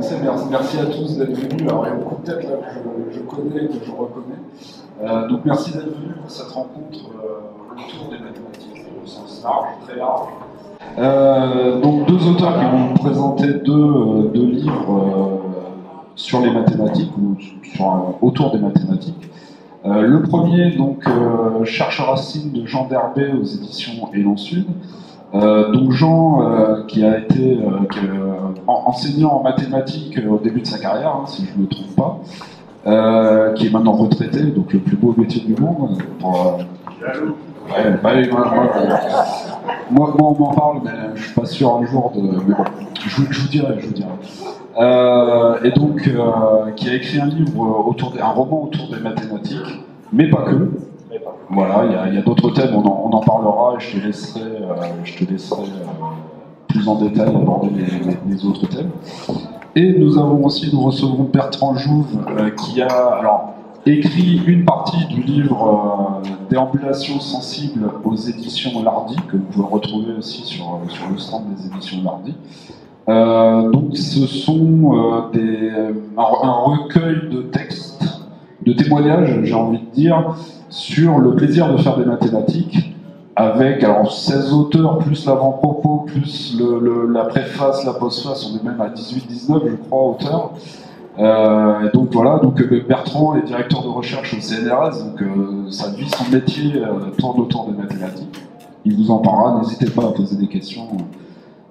commencer. Merci à tous d'être venus. Alors, il y a beaucoup de têtes là que je connais et que je reconnais. Donc, merci d'être venus pour cette rencontre autour des mathématiques, au sens large, très large. Donc, deux auteurs qui vont nous présenter deux livres sur les mathématiques, ou autour des mathématiques. Le premier, donc, Cherche Racine de Jean Derbet aux éditions Élan Sud. Donc Jean, qui a été enseignant en mathématiques au début de sa carrière, hein, si je ne me trompe pas, qui est maintenant retraité, donc le plus beau métier du monde. Moi, on m'en parle, mais je suis pas sûr un jour de. Mais bon, je vous dirai. Et donc, qui a écrit un livre un roman autour des mathématiques, mais pas que. Voilà, il y a d'autres thèmes, on en parlera, et je te laisserai plus en détail aborder les autres thèmes. Et nous recevons Bertrand Jouve, qui a écrit une partie du livre Déambulation sensible aux éditions Lardy, que vous pouvez retrouver aussi sur le stand des éditions Lardy. Donc ce sont un recueil de textes, de témoignages, j'ai envie de dire, sur le plaisir de faire des mathématiques, avec 16 auteurs, plus l'avant-propos, plus la préface, la postface, on est même à 18-19, je crois, auteurs. Donc voilà, Bertrand est directeur de recherche au CNRS, donc sa vie, son métier tourne autour des mathématiques. Il vous en parlera, n'hésitez pas à poser des questions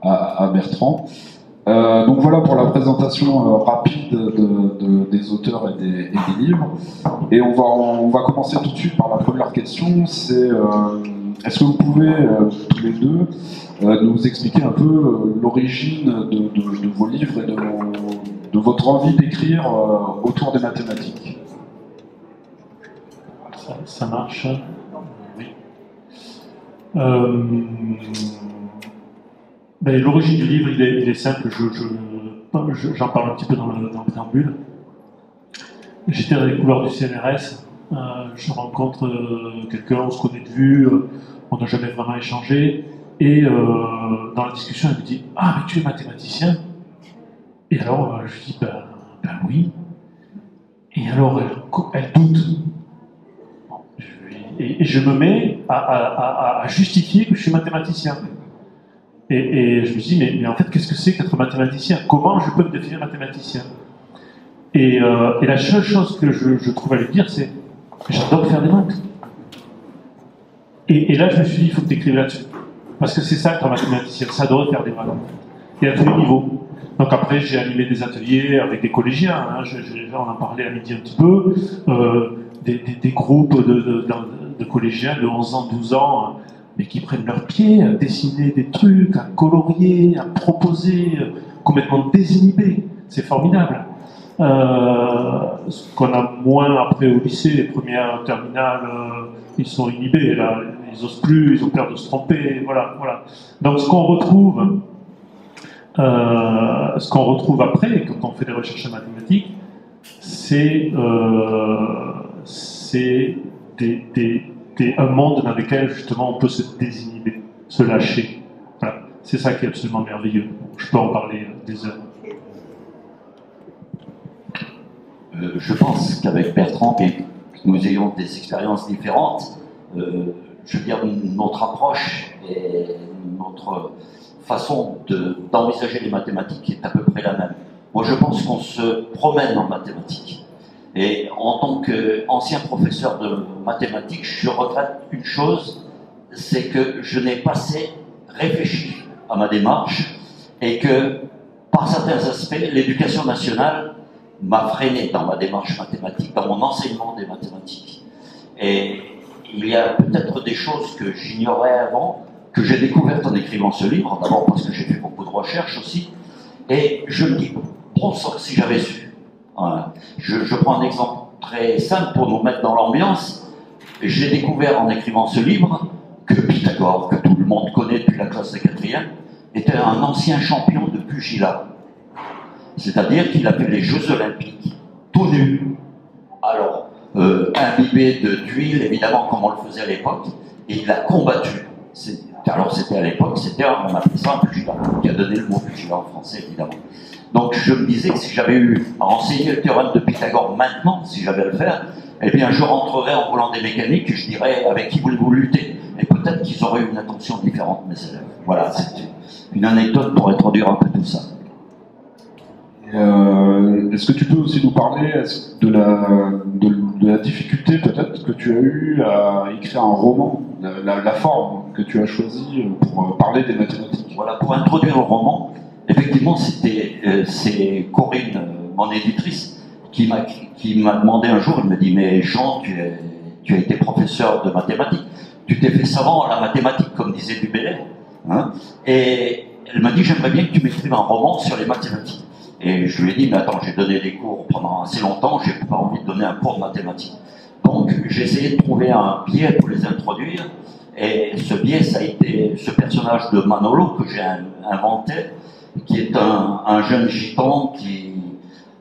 à Bertrand. Donc voilà pour la présentation rapide des auteurs et des livres. Et on va commencer tout de suite par la première question, c'est est-ce que vous pouvez, tous les deux, nous expliquer un peu l'origine de vos livres et de votre envie d'écrire autour des mathématiques? Ça marche. Oui. L'origine du livre, il est simple, j'en parle un petit peu dans le préambule. J'étais dans les couloirs du CNRS, je rencontre quelqu'un, on se connaît de vue, on n'a jamais vraiment échangé, et dans la discussion, elle me dit « Ah, mais tu es mathématicien ?» Et alors, je dis ben oui. Et alors, elle doute. Et je me mets à justifier que je suis mathématicien. Et je me dis, mais en fait, qu'est-ce que c'est qu'être mathématicien? Comment je peux me définir mathématicien? Et la seule chose que je trouve à lui dire, c'est j'adore faire des maths. Et là, je me suis dit, il faut que tu écrives là-dessus. Parce que c'est ça être mathématicien, c'est adorer faire des maths. Et à tous les niveaux. Donc après, j'ai animé des ateliers avec des collégiens, hein, on en parlait à midi un petit peu, des groupes de collégiens de 11 ans, 12 ans, mais qui prennent leurs pieds à dessiner des trucs, à colorier, à proposer, complètement désinhibés. C'est formidable. Ce qu'on a moins après au lycée, les premières terminales, ils sont inhibés, là, ils n'osent plus, ils ont peur de se tromper, voilà. Donc ce qu'on retrouve après, quand on fait des recherches en mathématiques, c'est un monde dans lequel justement on peut se désinhiber, se lâcher. Voilà. C'est ça qui est absolument merveilleux. Je peux en parler des heures. Je pense qu'avec Bertrand, que nous ayons des expériences différentes, je veux dire, notre approche et notre façon d'envisager les mathématiques est à peu près la même. Moi, je pense qu'on se promène en mathématiques. Et en tant qu'ancien professeur de mathématiques, je regrette une chose, c'est que je n'ai pas assez réfléchi à ma démarche et que, par certains aspects, l'éducation nationale m'a freiné dans ma démarche mathématique, dans mon enseignement des mathématiques. Et il y a peut-être des choses que j'ignorais avant, que j'ai découvertes en écrivant ce livre, d'abord parce que j'ai fait beaucoup de recherches aussi, et je me dis, bon sang, si j'avais su. Voilà. Je prends un exemple très simple pour nous mettre dans l'ambiance. J'ai découvert en écrivant ce livre que Pythagore, que tout le monde connaît depuis la classe de 4e, était un ancien champion de pugilat. C'est-à-dire qu'il a fait les Jeux Olympiques, tout nu. Alors, imbibé d'huile, évidemment, comme on le faisait à l'époque, et il a combattu. Alors, c'était à l'époque, on appelait ça un pugilat, qui a donné le mot pugilat en français, évidemment. Donc je me disais que si j'avais eu à enseigner le théorème de Pythagore maintenant, si j'avais à le faire, eh bien je rentrerais en roulant des mécaniques et je dirais avec qui voulez-vous lutter? Et peut-être qu'ils auraient eu une attention différente, mes élèves. Voilà, c'est une anecdote pour introduire un peu tout ça. Est-ce que tu peux aussi nous parler de la difficulté peut-être que tu as eu à écrire un roman, la forme que tu as choisie pour parler des mathématiques? Voilà, pour introduire le roman, effectivement, c'est Corinne, mon éditrice, qui m'a demandé un jour, elle me dit, mais Jean, tu as été professeur de mathématiques, tu t'es fait savant à la mathématique, comme disait Dubélé, hein, et elle m'a dit, j'aimerais bien que tu m'écrives un roman sur les mathématiques. Et je lui ai dit, mais attends, j'ai donné des cours pendant assez longtemps, j'ai pas envie de donner un cours de mathématiques. Donc j'ai essayé de trouver un biais pour les introduire, et ce biais, ça a été ce personnage de Manolo que j'ai inventé, qui est un jeune gitan qui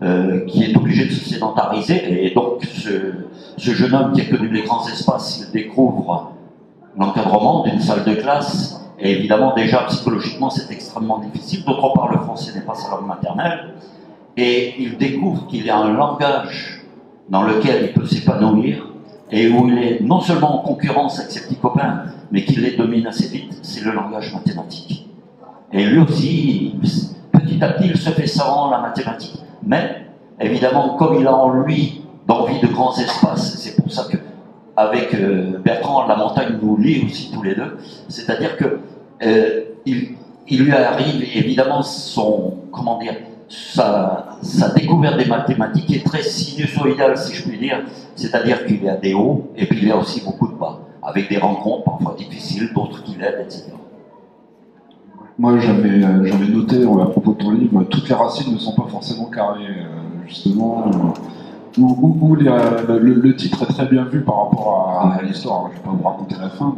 est obligé de se sédentariser, et donc ce jeune homme qui a connu les grands espaces, il découvre l'encadrement d'une salle de classe. Et évidemment, déjà, psychologiquement, c'est extrêmement difficile. D'autre part, le français n'est pas sa langue maternelle. Et il découvre qu'il y a un langage dans lequel il peut s'épanouir et où il est non seulement en concurrence avec ses petits copains, mais qu'il les domine assez vite, c'est le langage mathématique. Et lui aussi, petit à petit, il se fait savant en la mathématique. Mais, évidemment, comme il a en lui d'envie de grands espaces, c'est pour ça que avec Bertrand, la montagne nous lie aussi tous les deux. C'est-à-dire que il lui arrive évidemment sa découverte des mathématiques est très sinusoïdale, si je puis dire. C'est-à-dire qu'il y a des hauts et puis il y a aussi beaucoup de bas, avec des rencontres parfois difficiles, d'autres qui l'aident, etc. Moi, j'avais noté à propos de ton livre, toutes les racines ne sont pas forcément carrées, justement. Où le titre est très bien vu par rapport à l'histoire. Je ne vais pas vous raconter la fin,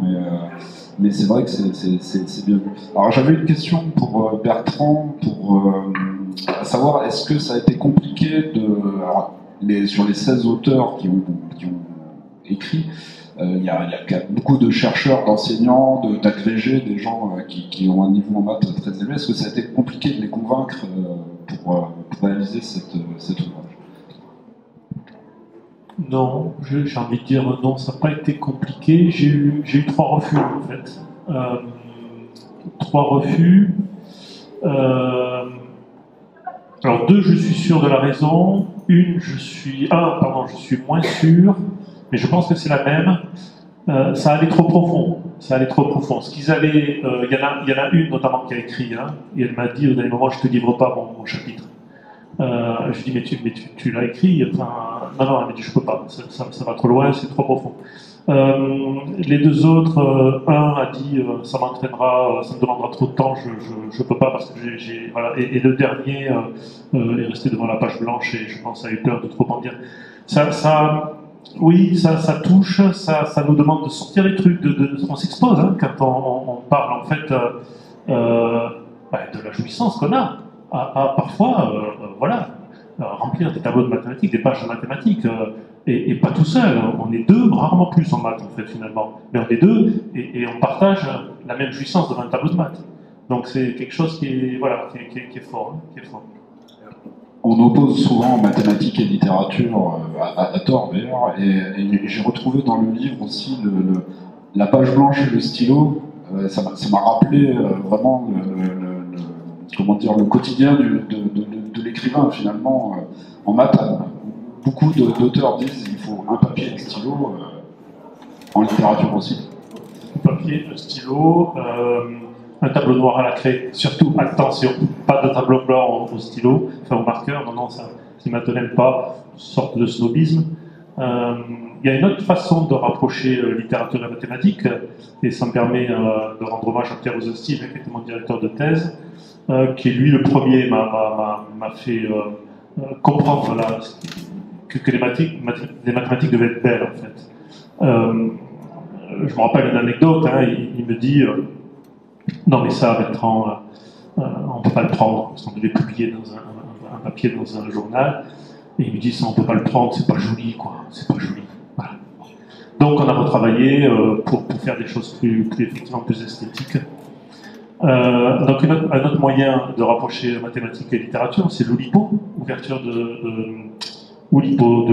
mais c'est vrai que c'est bien vu. Alors j'avais une question pour Bertrand, à savoir, est-ce que ça a été compliqué sur les 16 auteurs qui ont écrit, il y a beaucoup de chercheurs, d'enseignants, d'agrégés, des gens qui ont un niveau en maths très élevé. Est-ce que ça a été compliqué de les convaincre pour réaliser cet ouvrage? Non, j'ai envie de dire non, ça n'a pas été compliqué. J'ai eu 3 refus en fait. 3 refus. Alors 2, je suis sûr de la raison. Je suis moins sûr, mais je pense que c'est la même. Ça allait trop profond. Ce qu'ils allaient, il y en a une notamment qui a écrit, hein, et elle m'a dit au dernier moment, je te livre pas mon chapitre. Je lui dis, mais tu l'as écrit, enfin, non, elle m'a dit, je peux pas, ça va trop loin, c'est trop profond. Les 2 autres, un a dit, ça m'entraînera, ça me demandera trop de temps, je peux pas parce que voilà. Et le dernier est resté devant la page blanche et je pense a eu peur de trop en dire. Oui, ça touche, ça nous demande de sortir les trucs, on s'expose hein, quand on parle en fait de la jouissance qu'on a. À parfois, remplir des tableaux de mathématiques, des pages de mathématiques, et pas tout seul. On est 2, rarement plus en maths en fait finalement. Mais on est 2 et on partage la même jouissance devant un tableau de maths. Donc c'est quelque chose qui est fort, hein, qui est fort. On oppose souvent mathématiques et littérature, à tort d'ailleurs, et j'ai retrouvé dans le livre aussi la page blanche et le stylo. Ça m'a rappelé vraiment le quotidien de l'écrivain finalement en maths. Beaucoup d'auteurs disent qu'il faut un papier et un stylo, en littérature aussi. Un papier, un stylo, un tableau noir à la craie, surtout attention, pas de tableau blanc au stylo, enfin au marqueur, non, ça ne m'attonnait pas, une sorte de snobisme. Il y a une autre façon de rapprocher littérature et mathématiques, et ça me permet de rendre hommage à Pierre Ozolski, qui était mon directeur de thèse, qui lui le premier m'a fait comprendre que les mathématiques devaient être belles en fait. Je me rappelle une anecdote, hein, il me dit non mais ça Bertrand, on ne peut pas le prendre, parce qu'on devait publier dans un papier dans un journal, et il me dit ça on ne peut pas le prendre, c'est pas joli quoi, c'est pas joli. Voilà. Donc on a retravaillé pour faire des choses effectivement plus esthétiques. Donc un autre moyen de rapprocher mathématiques et littérature, c'est l'Oulipo, ouverture Oulipo,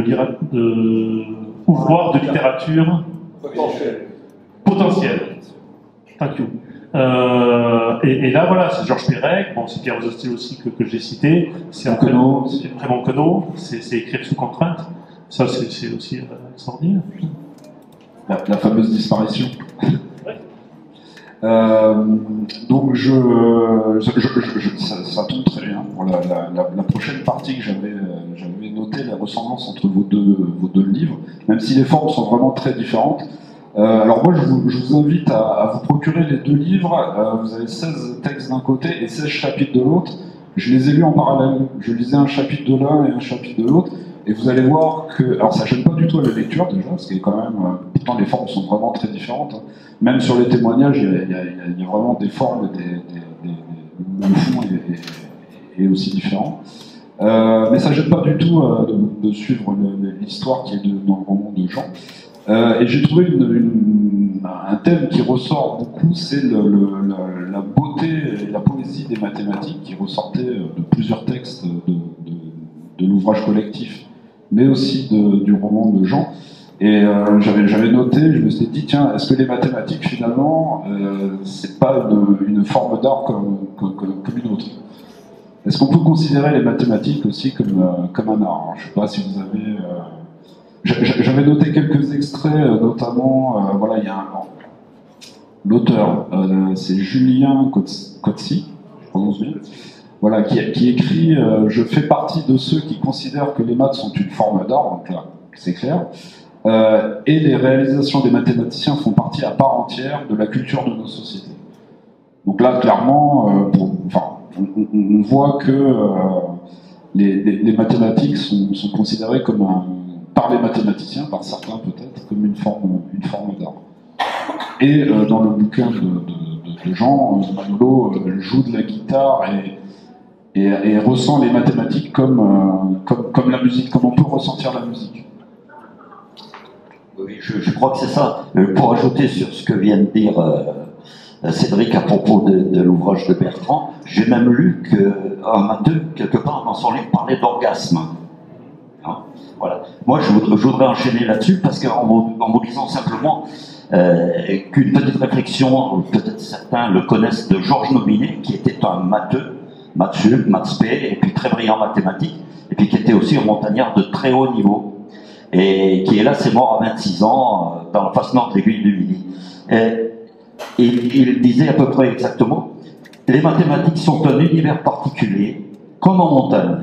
ouvroir de littérature potentielle. Thank you. Et là, voilà, c'est Georges Perec, bon, c'est Pierre Zosté aussi que j'ai cité, c'est Raymond Queneau, c'est écrire sous contrainte, ça c'est aussi extraordinaire. La fameuse disparition. Donc ça tombe très bien. Voilà, la prochaine partie que j'avais noté la ressemblance entre vos deux livres, même si les formes sont vraiment très différentes. Alors moi je vous invite à vous procurer les deux livres. Vous avez 16 textes d'un côté et 16 chapitres de l'autre. Je les ai lus en parallèle. Je lisais un chapitre de l'un et un chapitre de l'autre. Et vous allez voir que, alors ça gêne pas du tout à la lecture déjà, parce que quand même, pourtant les formes sont vraiment très différentes. Hein. Même sur les témoignages, il y a vraiment des formes et le fond est aussi différent. Mais ça gêne pas du tout de suivre l'histoire qui est dans le roman de Jean. Et j'ai trouvé un thème qui ressort beaucoup, c'est la beauté et la poésie des mathématiques qui ressortait de plusieurs textes de l'ouvrage collectif, mais aussi du roman de Jean. Et j'avais noté, je me suis dit, tiens, est-ce que les mathématiques, finalement, c'est pas une forme d'art comme une autre? Est-ce qu'on peut considérer les mathématiques aussi comme un art? Je ne sais pas si vous avez... J'avais noté quelques extraits, notamment, voilà, il y a l'auteur, c'est Julien Cozzi, je prononce bien, voilà, qui écrit « Je fais partie de ceux qui considèrent que les maths sont une forme d'art », donc là, c'est clair, et les réalisations des mathématiciens font partie à part entière de la culture de nos sociétés. Donc là, clairement, on voit que les mathématiques sont considérées comme par les mathématiciens, par certains peut-être, comme une forme d'art. Et dans le bouquin de Jean, Manolo joue de la guitare et ressent les mathématiques comme la musique, comme on peut ressentir la musique. Oui, je crois que c'est ça. Pour ajouter sur ce que vient de dire Cédric à propos de l'ouvrage de Bertrand, j'ai même lu qu'un matheux, quelque part dans son livre, parlait d'orgasme. Hein, voilà. Moi, je voudrais enchaîner là-dessus parce qu'en vous disant simplement qu'une petite réflexion, peut-être certains le connaissent, de Georges Nominet, qui était un matheux, maths sup, maths spé, et puis très brillant en mathématiques, et puis qui était aussi un montagnard de très haut niveau, et qui, hélas, est mort à 26 ans dans la face nord de l'aiguille du Midi. Et il disait à peu près exactement: les mathématiques sont un univers particulier, comme en montagne.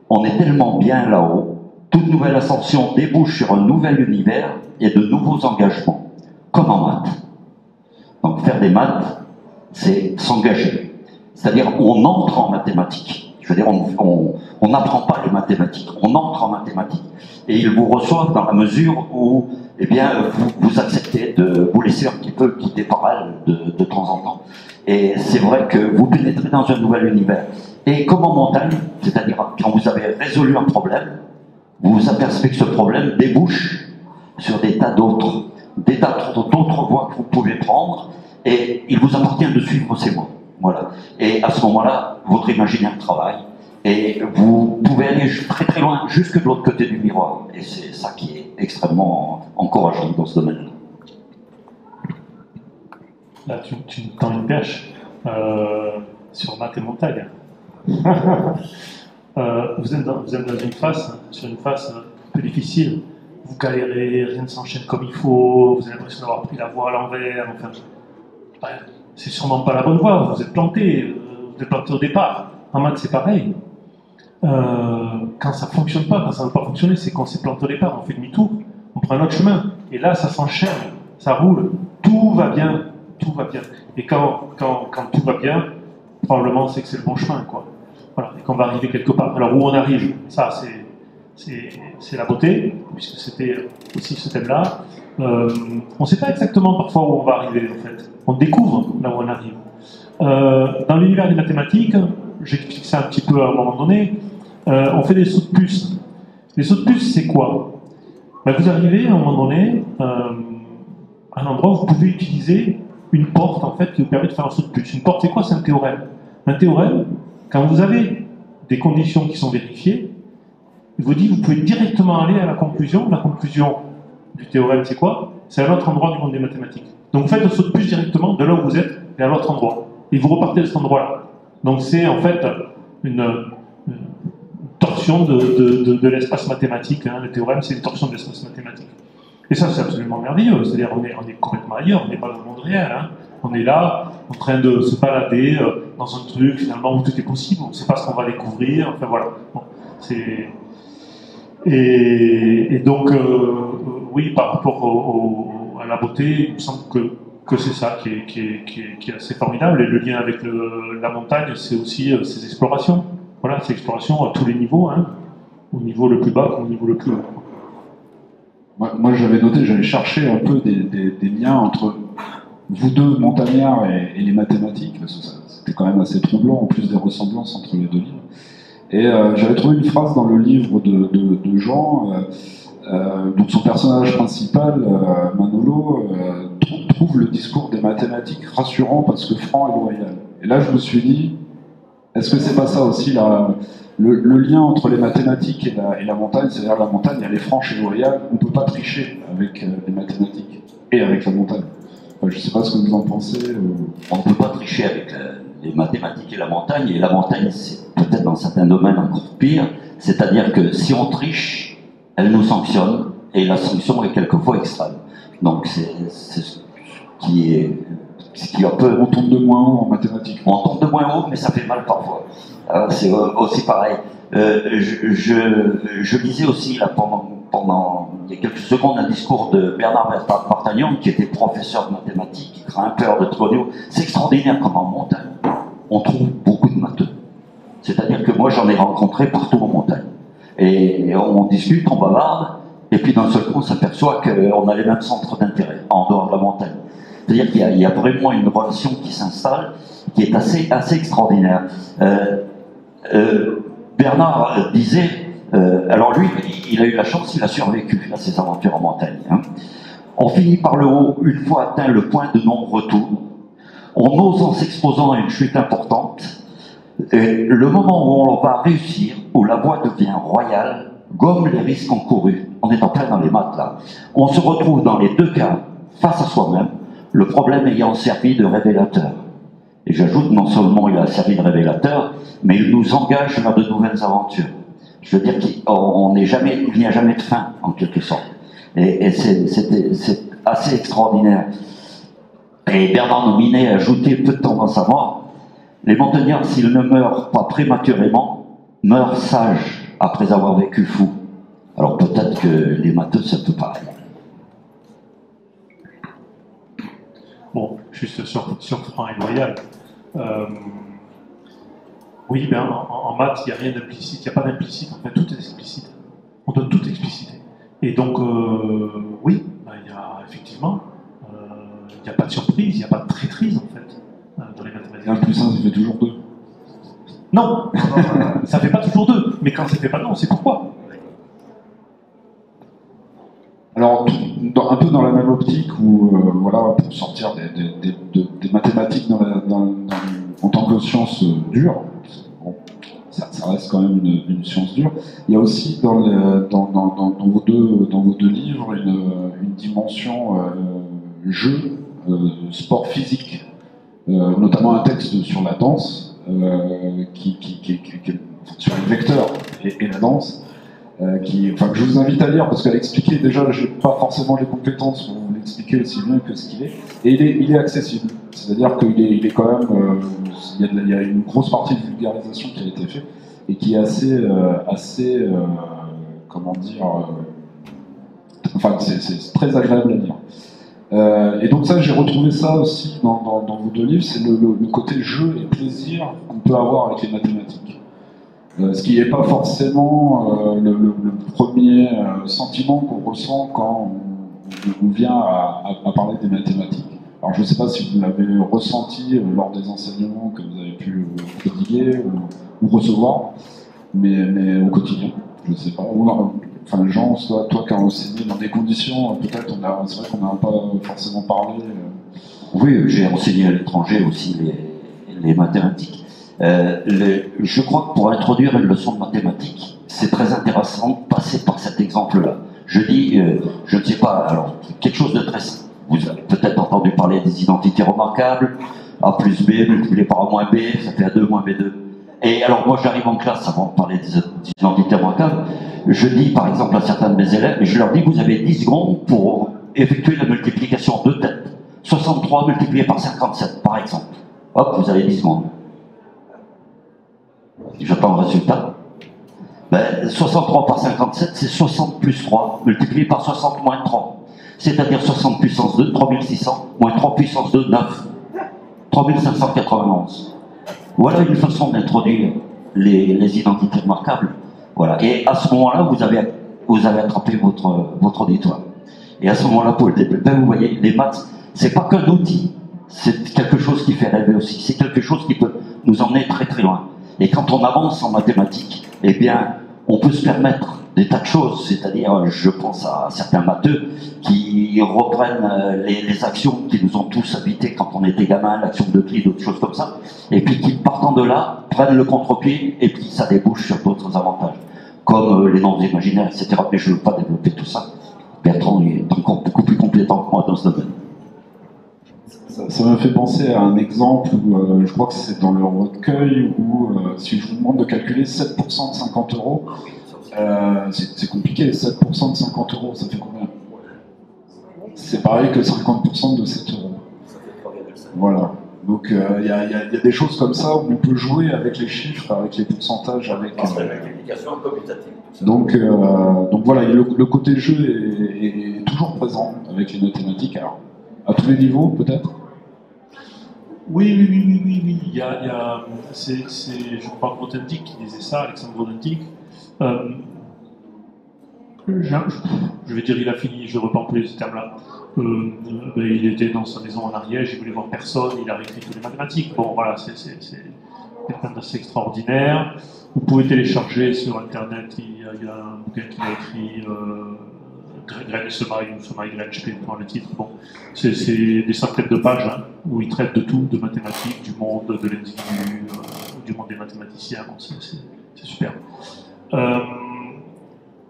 On est tellement bien là-haut, toute nouvelle ascension débouche sur un nouvel univers et de nouveaux engagements, comme en maths. Donc faire des maths, c'est s'engager. C'est-à-dire on entre en mathématiques. Je veux dire, on n'apprend pas les mathématiques, on entre en mathématiques. Et ils vous reçoivent dans la mesure où, eh bien, vous acceptez de vous laisser un petit peu quitter par elle de temps en temps. Et c'est vrai que vous pénétrez dans un nouvel univers. Et comme en montagne, c'est-à-dire quand vous avez résolu un problème, vous vous apercevez que ce problème débouche sur des tas d'autres voies que vous pouvez prendre, et il vous appartient de suivre ces voies. Voilà. Et à ce moment-là, votre imaginaire travaille, et vous pouvez aller très très loin, jusque de l'autre côté du miroir. Et c'est ça qui est extrêmement encourageant dans ce domaine-là. Là, tu me tends une perche sur maths et montagne. Vous êtes dans une phase, sur une phase un peu difficile. Vous galérez, rien ne s'enchaîne comme il faut, vous avez l'impression d'avoir pris la voie à l'envers. Enfin, c'est sûrement pas la bonne voie, vous êtes planté au départ. En maths, c'est pareil. Quand ça fonctionne pas, quand ça ne va pas fonctionner, c'est qu'on s'est planté au départ, on fait demi-tour, on prend un autre chemin. Et là, ça s'enchaîne, ça roule, tout va bien, tout va bien. Et quand tout va bien, probablement c'est que c'est le bon chemin, quoi. Voilà, et qu'on va arriver quelque part. Alors où on arrive, ça c'est la beauté, puisque c'était aussi ce thème-là. On ne sait pas exactement parfois où on va arriver, en fait. On découvre là où on arrive. Dans l'univers des mathématiques, j'explique ça un petit peu à un moment donné, on fait des sauts de puce. Les sauts de puce, c'est quoi? Vous arrivez à un moment donné à un endroit où vous pouvez utiliser une porte en fait qui vous permet de faire un saut de plus. Une porte, c'est quoi? C'est un théorème. Un théorème, quand vous avez des conditions qui sont vérifiées, il vous dit que vous pouvez directement aller à la conclusion. La conclusion du théorème, c'est quoi? C'est à l'autre endroit du monde des mathématiques. Donc vous faites un saut de plus directement de là où vous êtes et à l'autre endroit. Et vous repartez de cet endroit-là. Donc c'est en fait une torsion de l'espace mathématique. Hein. Le théorème, c'est une torsion de l'espace mathématique. Et ça, c'est absolument merveilleux. C'est-à-dire on est complètement ailleurs, on n'est pas dans le monde réel. Hein. On est là, en train de se balader dans un truc finalement où tout est possible. On ne sait pas ce qu'on va découvrir. Enfin voilà. Bon, c'est... Et donc, oui, par rapport à la beauté, il me semble que c'est ça qui est assez formidable. Et le lien avec la montagne, c'est aussi ces explorations. Voilà, ces explorations à tous les niveaux, hein, au niveau le plus bas comme au niveau le plus haut. Moi j'avais noté, j'avais cherché un peu des liens entre vous deux, montagnards, et les mathématiques, parce que c'était quand même assez troublant, en plus des ressemblances entre les deux livres. Et j'avais trouvé une phrase dans le livre de Jean, donc son personnage principal, Manolo, trouve le discours des mathématiques rassurant parce que franc et loyal. Et là je me suis dit, est-ce que c'est pas ça aussi le lien entre les mathématiques et la montagne? C'est-à-dire la montagne, elle est franche et loyale, on ne peut pas tricher avec les mathématiques et avec la montagne. Enfin, je ne sais pas ce que vous en pensez. On ne peut pas tricher avec les mathématiques et la montagne, c'est peut-être dans certains domaines encore pire, c'est-à-dire que si on triche, elle nous sanctionne, et la sanction est quelquefois extrême. Donc c'est ce qui est un peu... On tombe de moins haut en mathématiques. On tombe de moins haut, mais ça fait mal parfois. C'est aussi pareil. Je lisais aussi là, pendant il y a quelques secondes un discours de Bernard Bartagnan, qui était professeur de mathématiques, grimpeur de très haut niveau. C'est extraordinaire comment en montagne on trouve beaucoup de matheux. C'est-à-dire que moi j'en ai rencontré partout en montagne. Et on discute, on bavarde, et puis d'un seul coup on s'aperçoit qu'on a les mêmes centres d'intérêt en dehors de la montagne. C'est-à-dire qu'il y a vraiment une relation qui s'installe, qui est assez extraordinaire. Bernard disait, alors lui, il a eu la chance, il a survécu à ses aventures en montagne. Hein. On finit par le haut, une fois atteint le point de non-retour. On ose en s'exposant à une chute importante. Et le moment où on va réussir, où la voie devient royale, gomme les risques encourus. On est en plein dans les maths là. On se retrouve dans les deux cas, face à soi-même, le problème ayant servi de révélateur. Et j'ajoute, non seulement il a servi de révélateur, mais il nous engage vers de nouvelles aventures. Je veux dire qu'il n'y a jamais de fin, en quelque sorte. Et c'est assez extraordinaire. Et Bernard Nominet a ajouté peu de temps avant sa mort, les montagnards, s'ils ne meurent pas prématurément, meurent sages après avoir vécu fou. Alors peut-être que les matheux, c'est un peu pareil. Bon, juste sur franc et loyal. Oui, ben, en maths, il n'y a rien d'implicite, il n'y a pas d'implicite, en fait, tout est explicite. On doit tout expliciter. Et donc, oui, ben, il y a effectivement, il n'y a pas de surprise, il n'y a pas de traîtrise, en fait, dans les mathématiques. 1 plus 1, ça fait toujours 2. Non, ça ne fait pas toujours 2, mais quand ça ne fait pas 2, on sait pourquoi. Alors, un peu dans la même optique où, voilà, pour sortir des mathématiques en tant que science dure, bon, ça reste quand même une science dure, il y a aussi dans vos deux livres une dimension jeu, sport phisique, notamment un texte sur la danse, sur les vecteurs et la danse. Que je vous invite à lire parce qu'à l'expliquer, déjà, je n'ai pas forcément les compétences pour vous l'expliquer aussi bien que ce qu'il est. Et il est accessible. C'est-à-dire qu'il est quand même. Il y a une grosse partie de vulgarisation qui a été faite et qui est assez comment dire. C'est très agréable à lire. Et donc, ça, j'ai retrouvé ça aussi dans vos deux livres, c'est le côté jeu et plaisir qu'on peut avoir avec les mathématiques. Ce qui n'est pas forcément le premier sentiment qu'on ressent quand on vient à parler des mathématiques. Alors je ne sais pas si vous l'avez ressenti lors des enseignements que vous avez pu prodiguer ou recevoir, mais au quotidien, je ne sais pas. Enfin, Jean, toi qui as enseigné dans des conditions, peut-être, c'est vrai qu'on n'a pas forcément parlé Oui, j'ai enseigné à l'étranger aussi les mathématiques. Je crois que pour introduire une leçon de mathématiques, c'est très intéressant de passer par cet exemple-là. Je dis, je ne sais pas, alors, quelque chose de très simple. Vous avez peut-être entendu parler des identités remarquables, A plus B multiplié par A moins B, ça fait A2 moins B2. Et alors moi j'arrive en classe avant de parler des identités remarquables, je dis par exemple à certains de mes élèves, et je leur dis vous avez 10 secondes pour effectuer la multiplication en deux têtes. 63 multiplié par 57 par exemple. Hop, vous avez 10 secondes. J'attends le résultat. Ben, 63 par 57, c'est 60 plus 3 multiplié par 60 moins 3. C'est-à-dire 60 puissance 2, 3600, moins 3 puissance 2, 9. 3591. Voilà une façon d'introduire les identités remarquables. Voilà. Et à ce moment-là, vous avez attrapé votre auditoire. Et à ce moment-là, pour le développer, ben, vous voyez, les maths, c'est pas qu'un outil, c'est quelque chose qui fait rêver aussi. C'est quelque chose qui peut nous emmener très très loin. Et quand on avance en mathématiques, eh bien, on peut se permettre des tas de choses. C'est-à-dire, je pense à certains matheux qui reprennent les actions qui nous ont tous habités quand on était gamin, l'action d'Euclide, d'autres choses comme ça, et puis qui, partant de là, prennent le contre-pied, et puis ça débouche sur d'autres avantages, comme les nombres imaginaires, etc. Mais je ne veux pas développer tout ça. Bertrand est encore beaucoup plus compétent que moi dans ce domaine. Ça me fait penser à un exemple où je crois que c'est dans le recueil où si je vous demande de calculer 7% de 50 euros, c'est compliqué. 7% de 50 euros, ça fait combien? C'est pareil que 50% de 7 euros. Voilà. Donc il y a des choses comme ça où on peut jouer avec les chiffres, avec les pourcentages, avec. La multiplication commutative. Donc voilà, le côté jeu est toujours présent avec les mathématiques. Alors, à tous les niveaux, peut-être. Oui. Il y a je crois, Grothendieck qui disait ça, Alexandre Grothendieck. Je vais dire, il a fini, je ne veux pas employer ce terme-là. Il était dans sa maison en Ariège, il voulait voir personne, il a réécrit toutes les mathématiques. Bon, voilà, c'est quelqu'un d'assez extraordinaire. Vous pouvez télécharger sur Internet, il y a un bouquin qu'il a écrit, Graines et semailles, ou semailles graines, je ne sais pas le titre. Bon, c'est des centaines de pages hein, où il traite de tout, de mathématiques, du monde, de l'individu, du monde des mathématiciens. Bon, c'est super.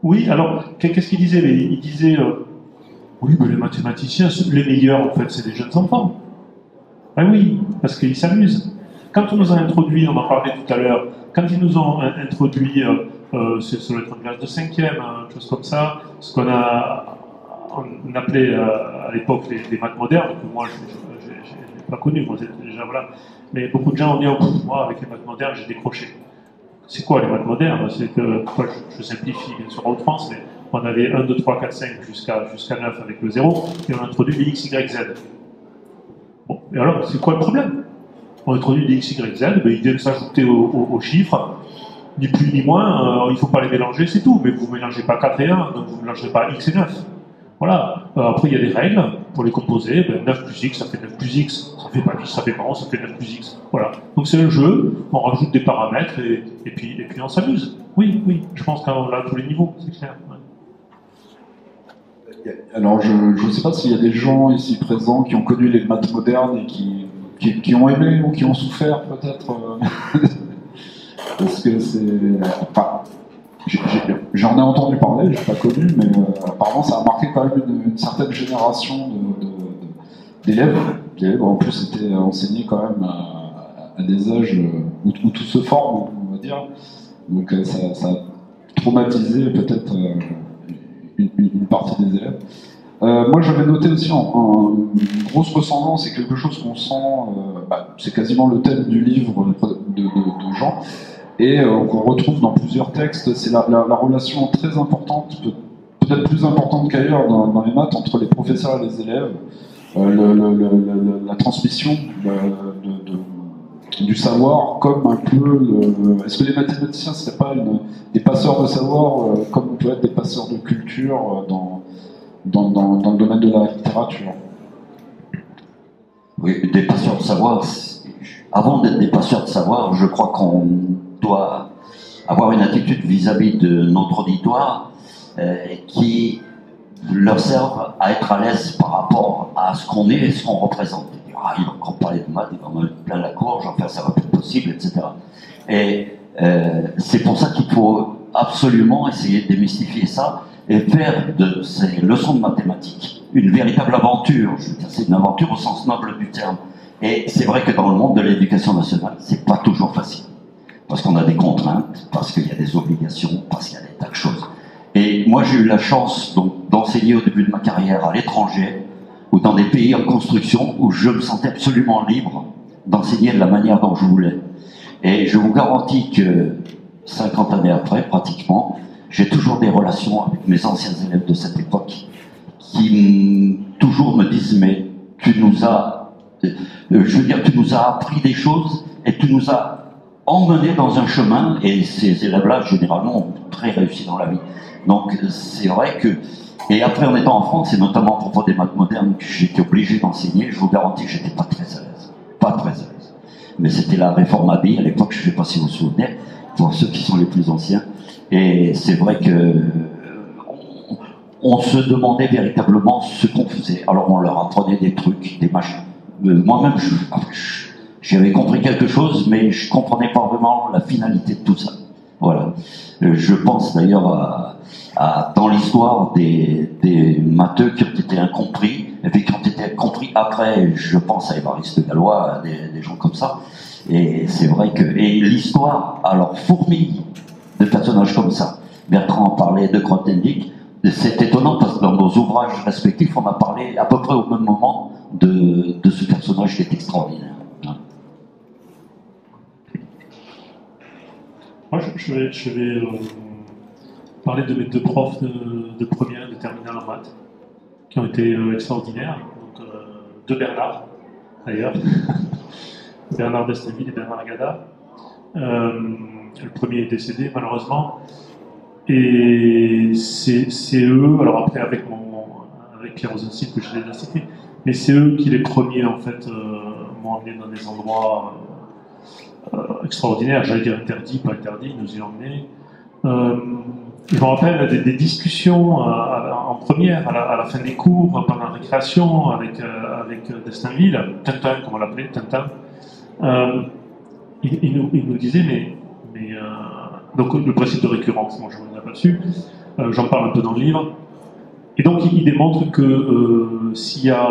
Oui, alors, qu'est-ce qu'il disait? Il disait, oui, mais les mathématiciens, les meilleurs, en fait, c'est les jeunes enfants. Ben oui, parce qu'ils s'amusent. Quand on nous a introduit, on en parlait tout à l'heure, quand ils nous ont introduit, ça doit être une classe de 5e, une chose comme ça, ce qu'on on appelait à l'époque les maths modernes, que moi, je n'ai pas connu, moi, déjà, voilà. Mais beaucoup de gens ont dit, oh, moi, avec les maths modernes, j'ai décroché. C'est quoi les maths modernes? C'est que, je simplifie bien sûr en France, mais on avait 1, 2, 3, 4, 5 jusqu'à 9 avec le 0, et on a introduit les x, y, z. Bon, et alors, c'est quoi le problème? On introduit des x, y, z, ben, ils viennent s'ajouter aux chiffres, ni plus ni moins, il ne faut pas les mélanger, c'est tout, mais vous ne mélangez pas 4 et 1, donc vous ne mélangerez pas x et 9. Voilà. Après, il y a des règles pour les composer. Ben, 9 plus x, ça fait 9 plus x. Ça fait pas 10, ça fait pas 11, ça fait 9 plus x. Voilà. Donc c'est un jeu, on rajoute des paramètres et puis on s'amuse. Oui, je pense qu'on l'a à tous les niveaux, c'est clair. Ouais. Alors, je ne sais pas s'il y a des gens ici présents qui ont connu les maths modernes et qui ont aimé ou qui ont souffert, peut-être. Parce que c'est. Enfin, j'en ai entendu parler, je n'ai pas connu, mais apparemment ça a marqué quand même une certaine génération d'élèves. En plus, c'était enseigné quand même à des âges où tout se forme, on va dire. Donc ça a traumatisé peut-être une partie des élèves. Moi, j'avais noté aussi une grosse ressemblance, c'est quelque chose qu'on sent, c'est quasiment le thème du livre de Jean. Et qu'on retrouve dans plusieurs textes, c'est la relation très importante, peut-être plus importante qu'ailleurs dans les maths, entre les professeurs et les élèves, la transmission du savoir, comme un peu... Est-ce que les mathématiciens ne seraient pas des passeurs de savoir, comme on peut être des passeurs de culture dans le domaine de la littérature? Oui, des passeurs de savoir. Avant d'être des passeurs de savoir, je crois qu'on doit avoir une attitude vis-à-vis de notre auditoire qui leur serve à être à l'aise par rapport à ce qu'on est et ce qu'on représente. il va encore parler de maths, il va me plein la courge, enfin ça va pas être possible, etc. Et c'est pour ça qu'il faut absolument essayer de démystifier ça et faire de ces leçons de mathématiques une véritable aventure. Je veux dire, c'est une aventure au sens noble du terme. Et c'est vrai que dans le monde de l'éducation nationale, c'est pas toujours facile. Parce qu'on a des contraintes, parce qu'il y a des obligations, parce qu'il y a des tas de choses. Et moi, j'ai eu la chance d'enseigner au début de ma carrière à l'étranger, ou dans des pays en construction, où je me sentais absolument libre d'enseigner de la manière dont je voulais. Et je vous garantis que 50 années après, pratiquement, j'ai toujours des relations avec mes anciens élèves de cette époque qui toujours me disent « mais tu nous as, tu nous as appris des choses et tu nous as emmenés dans un chemin » et ces élèves-là, généralement, ont très réussi dans la vie. Donc c'est vrai que... Et après, en étant en France, et notamment à propos des maths modernes que j'étais obligé d'enseigner, je vous garantis que j'étais pas très à l'aise. Pas très à l'aise. Mais c'était la réforme Abi à l'époque, je ne sais pas si vous vous souvenez, pour ceux qui sont les plus anciens. Et c'est vrai que on se demandait véritablement ce qu'on faisait. Alors on leur apprenait des trucs, des machins. Moi-même, j'avais compris quelque chose, mais je comprenais pas vraiment la finalité de tout ça. Voilà. Je pense d'ailleurs dans l'histoire des matheux qui ont été incompris, et puis qui ont été compris après, je pense à Évariste Galois, des gens comme ça. Et c'est vrai que... Et l'histoire, alors, fourmille de personnages comme ça. Bertrand parlait de Grothendieck. C'est étonnant parce que dans nos ouvrages respectifs, on a parlé à peu près au même moment de ce personnage qui est extraordinaire. Moi, je vais parler de mes deux profs de première et de terminale en maths, qui ont été extraordinaires. Donc, deux Bernard, d'ailleurs. Bernard Destéville et Bernard Gada. Le premier est décédé, malheureusement. Et c'est eux, alors après avec Pierre Rosenstiel que je l'ai déjà cité, mais c'est eux qui les premiers en fait m'ont emmené dans des endroits extraordinaires, j'allais dire interdits, pas interdits, ils nous y ont emmenés. Je me rappelle des discussions en première, à la fin des cours, pendant la récréation, avec Destinville, Tintin, comme on l'appelait, Tintin. Il nous disait, mais donc le principe de récurrence, moi je ne reviens pas dessus, j'en parle un peu dans le livre, et donc il démontre que s'il y a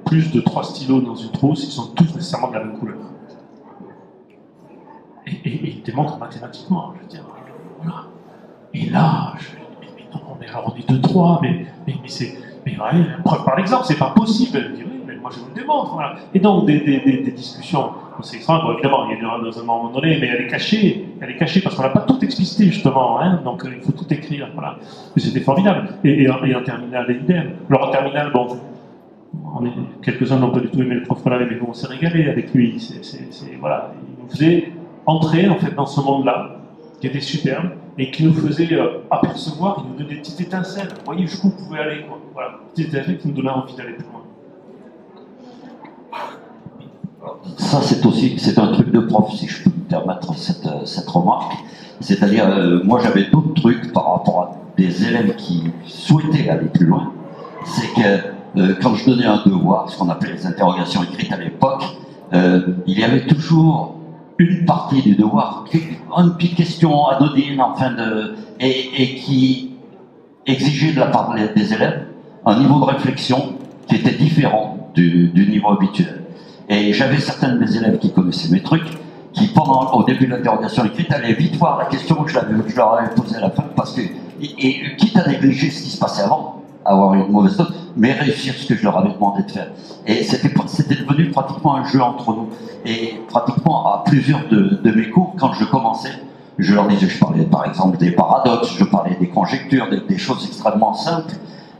plus de 3 stylos dans une trousse, ils sont tous nécessairement de la même couleur. Et il démontre mathématiquement, je veux dire, voilà. Et là, mais non, mais alors on est 2-3, mais ouais, preuve par l'exemple, c'est pas possible. Elle dit oui, mais moi je vous le démontre. Voilà. Et donc des discussions, c'est extraordinaire. Bon, évidemment, il y en a dans un moment donné, mais elle est cachée parce qu'on n'a pas tout explicité justement, hein, donc il faut tout écrire. Voilà. C'était formidable. Et en terminale, idem. Alors en terminale, bon, quelques-uns n'ont pas du tout aimé le prof là, mais bon, on s'est régalé avec lui. Voilà, il nous faisait entrer en fait dans ce monde-là, qui était superbe, et qui nous faisait apercevoir, il nous donnait des petites étincelles. Vous voyez jusqu'où vous pouvez aller, quoi. Voilà, des petites étincelles qui nous donnaient envie d'aller plus loin. Ça, c'est un truc de prof, si je peux me permettre cette remarque. C'est-à-dire, moi j'avais d'autres trucs par rapport à des élèves qui souhaitaient aller plus loin. C'est que quand je donnais un devoir, ce qu'on appelait les interrogations écrites à l'époque, il y avait toujours une partie du devoir, une petite question anodine, enfin, et qui exigeait de la part des élèves un niveau de réflexion qui était différent du niveau habituel. Et j'avais certains de mes élèves qui connaissaient mes trucs, qui au début de l'interrogation écrite, allaient vite voir la question que je leur avais posée à la fin, parce que, et quitte à négliger ce qui se passait avant, avoir une mauvaise note, mais réussir ce que je leur avais demandé de faire. Et c'était devenu pratiquement un jeu entre nous. Et pratiquement à plusieurs de mes cours, quand je commençais, je leur disais, je parlais par exemple des paradoxes, je parlais des conjectures, des choses extrêmement simples.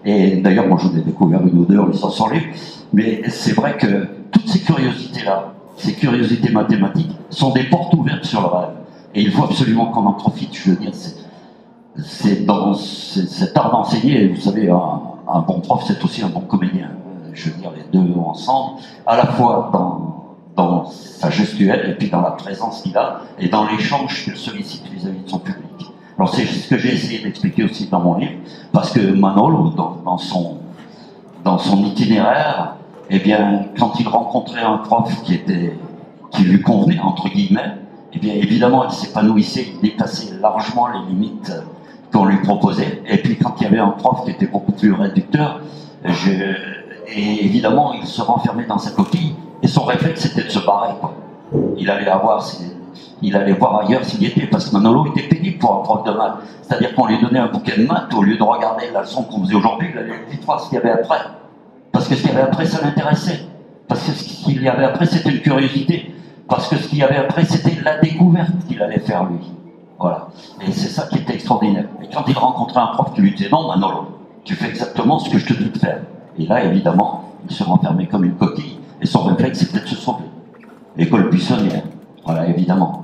Et d'ailleurs, moi j'en ai découvert une ou deux en lisant son livre. Mais c'est vrai que toutes ces curiosités-là, ces curiosités mathématiques, sont des portes ouvertes sur le rêve. Et il faut absolument qu'on en profite. Je veux dire, c'est dans cet art d'enseigner, vous savez, un bon prof, c'est aussi un bon comédien. Je veux dire, les deux ensemble, à la fois dans sa gestuelle, et puis dans la présence qu'il a, et dans l'échange qu'il sollicite vis-à-vis de son public. Alors c'est ce que j'ai essayé d'expliquer aussi dans mon livre, parce que Manolo, dans son itinéraire, eh bien, quand il rencontrait un prof qui lui convenait, entre guillemets, eh bien, évidemment, il s'épanouissait, il dépassait largement les limites qu'on lui proposait. Et puis, quand il y avait un prof qui était beaucoup plus réducteur, et évidemment, il se renfermait dans sa coquille, et son réflexe, c'était de se barrer, quoi. Il allait voir ailleurs s'il y était, parce que Manolo était pénible pour un prof de maths. C'est-à-dire qu'on lui donnait un bouquin de maths, au lieu de regarder la leçon qu'on faisait aujourd'hui, il allait vite voir ce qu'il y avait après. Parce que ce qu'il y avait après, ça l'intéressait. Parce que ce qu'il y avait après, c'était une curiosité. Parce que ce qu'il y avait après, c'était la découverte qu'il allait faire, lui. Voilà. Et c'est ça qui était extraordinaire. Et quand il rencontrait un prof qui lui disait « Non, Manolo, tu fais exactement ce que je te dis de faire. » Et là, évidemment, il se renfermait comme une coquille. Et son réflexe, c'était de se sauver. L'école buissonnière. Voilà, évidemment.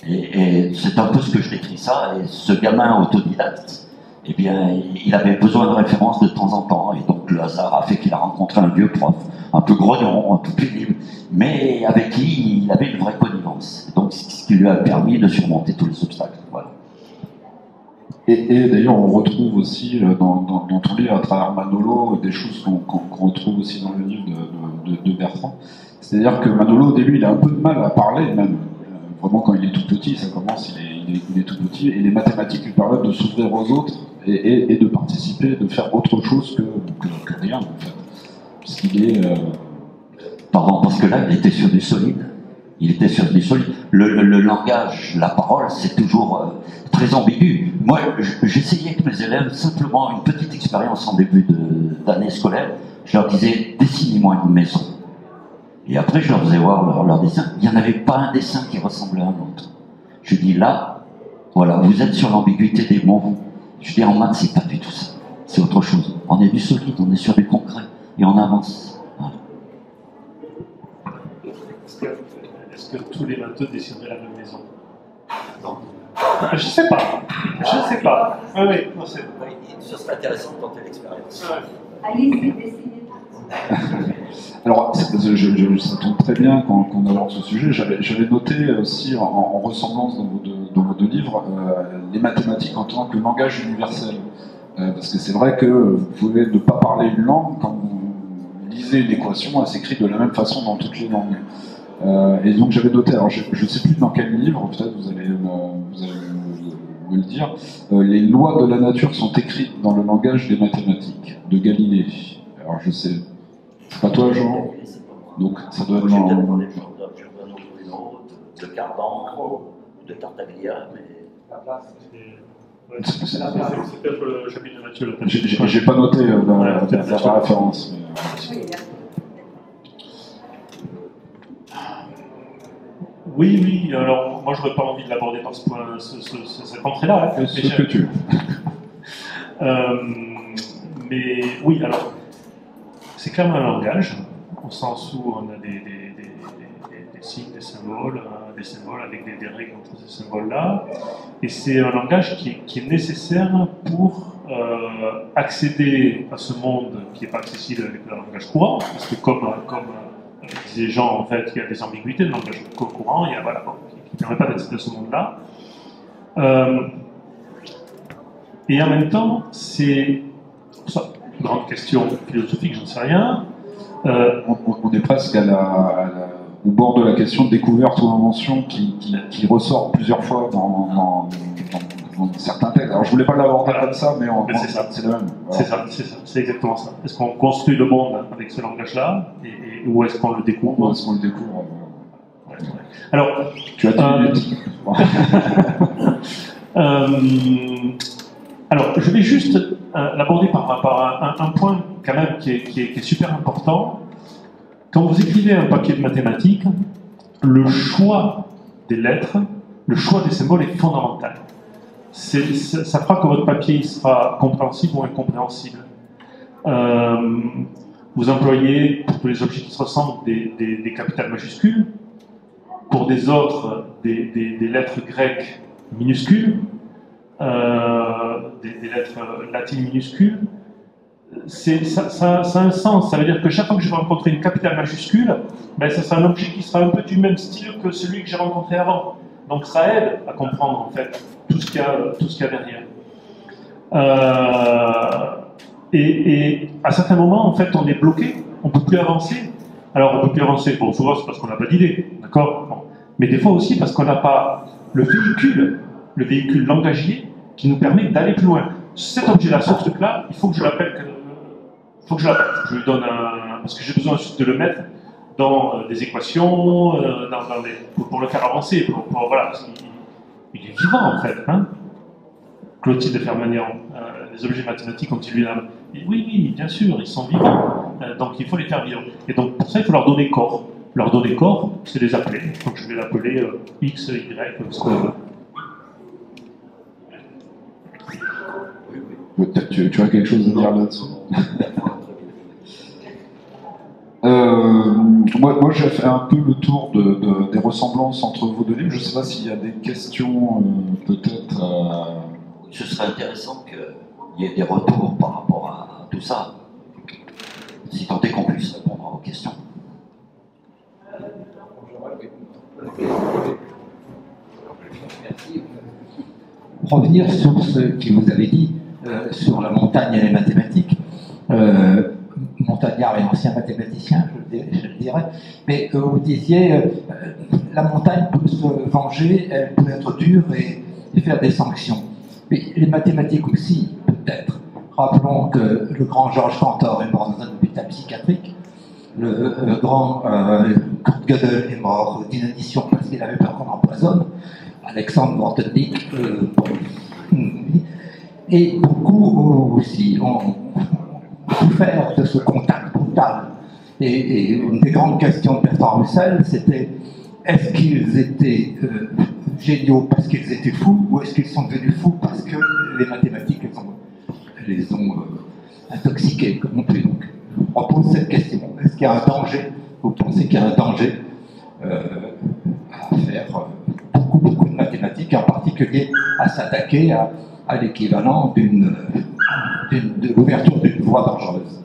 Et c'est un peu ce que je décris ça. Et ce gamin autodidacte, eh bien, il avait besoin de références de temps en temps. Et donc, le hasard a fait qu'il a rencontré un vieux prof, un peu grognon, un peu pénible, mais avec qui il avait une vraie connivence. Donc, ce qui lui a permis de surmonter tous les obstacles. Voilà. Et d'ailleurs, on retrouve aussi dans ton livre, à travers Manolo, des choses qu'on retrouve aussi dans le livre de Bertrand. C'est-à-dire que Manolo, au début, il a un peu de mal à parler, même. Vraiment, quand il est tout petit, ça commence, il est tout petit, et les mathématiques lui permettent de s'ouvrir aux autres et de participer, de faire autre chose que rien, en fait. Puisqu'il est... Pardon, parce que là, il était sur du solide. Il était sur du solide. Le langage, la parole, c'est toujours très ambigu. Moi, j'essayais avec mes élèves simplement une petite expérience en début d'année scolaire. Je leur disais, dessinez-moi une maison. Et après, je leur faisais voir leur dessin. Il n'y en avait pas un dessin qui ressemblait à un autre. Je dis là, voilà, vous êtes sur l'ambiguïté des mots, vous. Je dis en maths, c'est pas du tout ça. C'est autre chose. On est du solide, on est sur du concret. Et on avance. Voilà. Est-ce que tous les matheux dessineraient la même maison? Non. Je sais pas. Je sais pas. Oui, oui. Non, ce serait intéressant de tenter l'expérience. Allez-y, dessinez. Alors, ça tombe très bien qu'on aborde ce sujet. J'avais noté aussi, en ressemblance dans vos deux livres, les mathématiques en tant que langage universel. Parce que c'est vrai que vous pouvez ne pas parler une langue, quand vous lisez une équation, elle s'écrit de la même façon dans toutes les langues. Et donc j'avais noté, alors je ne sais plus dans quel livre, peut-être vous allez me le dire, les lois de la nature sont écrites dans le langage des mathématiques, de Galilée. Alors je sais, c'est pas toi Jean? Donc ça doit être dans... de Cardan, de Tartaglia, mais... c'est peut-être le chapitre de Mathieu. J'ai pas noté la référence. Mais... Oui, alors moi j'aurais pas envie de l'aborder par cette entrée-là. Hein, ce que tu veux. Mais oui, alors, c'est clairement un langage, au sens où on a des signes, des symboles avec des règles entre ces symboles-là. Et c'est un langage qui est nécessaire pour accéder à ce monde qui n'est pas accessible avec le langage courant, parce que comme disait Jean, en fait, il y a des ambiguïtés de langage courant, qui ne permet pas d'accéder à ce monde-là. Et en même temps, c'est une grande question philosophique, j'en sais rien. On est presque au bord de la question de découverte ou invention qui ressort plusieurs fois dans certains textes. Alors je voulais pas l'aborder comme ça, mais c'est le même. Voilà. C'est exactement ça. Est-ce qu'on construit le monde avec ce langage-là, ou est-ce qu'on le découvre? Ou est-ce qu'on le découvre? Alors, tu as 10 minutes. Alors, je vais juste l'aborder par un point quand même qui est super important. Quand vous écrivez un papier de mathématiques, le choix des lettres, le choix des symboles est fondamental. Ça fera que votre papier sera compréhensible ou incompréhensible. Vous employez, pour tous les objets qui se ressemblent, des capitales majuscules. Pour des autres, des lettres grecques minuscules. Des lettres latines minuscules, ça a un sens. Ça veut dire que chaque fois que je vais rencontrer une capitale majuscule, ça sera un objet qui sera un peu du même style que celui que j'ai rencontré avant. Donc ça aide à comprendre en fait tout ce qu'il y a derrière. Et à certains moments, en fait, on est bloqué on ne peut plus avancer. Alors, on ne peut plus avancer, bon, souvent c'est parce qu'on n'a pas d'idée, d'accord? Bon. Mais des fois aussi parce qu'on n'a pas le véhicule langagier qui nous permet d'aller plus loin. Cet objet-là, ce truc-là, il faut que je l'appelle, je lui donne parce que j'ai besoin ensuite de le mettre dans des équations, pour le faire avancer, voilà, parce qu'il est vivant en fait, hein. Clotilde Fermagnan, les objets mathématiques ont-ils une âme? Oui, bien sûr, ils sont vivants, donc il faut les faire vivre. Et donc pour ça, il faut leur donner corps. Leur donner corps, c'est les appeler. Donc je vais l'appeler X, Y, ce qu'on veut. Tu as quelque chose à dire là-dessus? Moi j'ai fait un peu le tour des ressemblances entre vos deux livres. Je ne sais pas s'il y a des questions, peut-être. Ce serait intéressant qu'il y ait des retours par rapport à tout ça, si tant est qu'on puisse répondre aux questions. Revenir sur ce que vous avez dit sur la montagne et les mathématiques. Montagnard et ancien mathématicien, je le dirais, mais vous disiez la montagne peut se venger, elle peut être dure et faire des sanctions. Mais les mathématiques aussi, peut-être. Rappelons que le grand Georges Cantor est mort dans un hôpital psychiatrique, le grand Kurt Gödel est mort d'inanition parce qu'il avait peur qu'on l'empoisonne, Alexandre Mortenic, et beaucoup aussi ont souffert de ce contact brutal. Et une des grandes questions de Bertrand Russell, c'était est-ce qu'ils étaient géniaux parce qu'ils étaient fous, ou est-ce qu'ils sont devenus fous parce que les mathématiques les ont intoxiqués, comme on peut. Donc, on pose cette question. Est-ce qu'il y a un danger? Vous pensez qu'il y a un danger à faire beaucoup de mathématiques, en particulier à s'attaquer à l'équivalent de l'ouverture d'une voie dangereuse?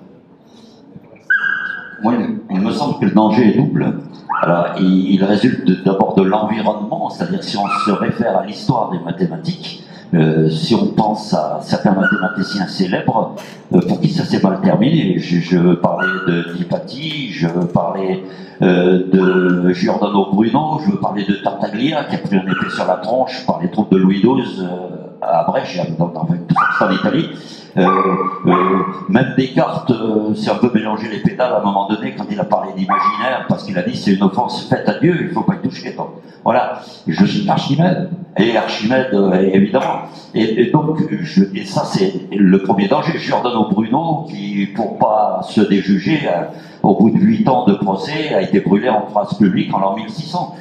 Moi, il me semble que le danger est double. Alors, il résulte d'abord de l'environnement, c'est-à-dire si on se réfère à l'histoire des mathématiques, si on pense à certains mathématiciens célèbres, pour qui ça s'est mal terminé. Je veux parler de Lipati, je veux parler de Giordano Bruno, je veux parler de Tartaglia, qui a pris un épée sur la tronche par les troupes de Louis XII à Brest, en Italie. Même Descartes s'est un peu mélangé les pédales à un moment donné quand il a parlé d'imaginaire, parce qu'il a dit c'est une offense faite à Dieu, il ne faut pas y toucher. Voilà. Archimède. Et Archimède, évidemment. Et donc, et ça c'est le premier danger. Giordano Bruno, qui, pour pas se déjuger, au bout de 8 ans de procès, a été brûlé en place publique en l'an 1600,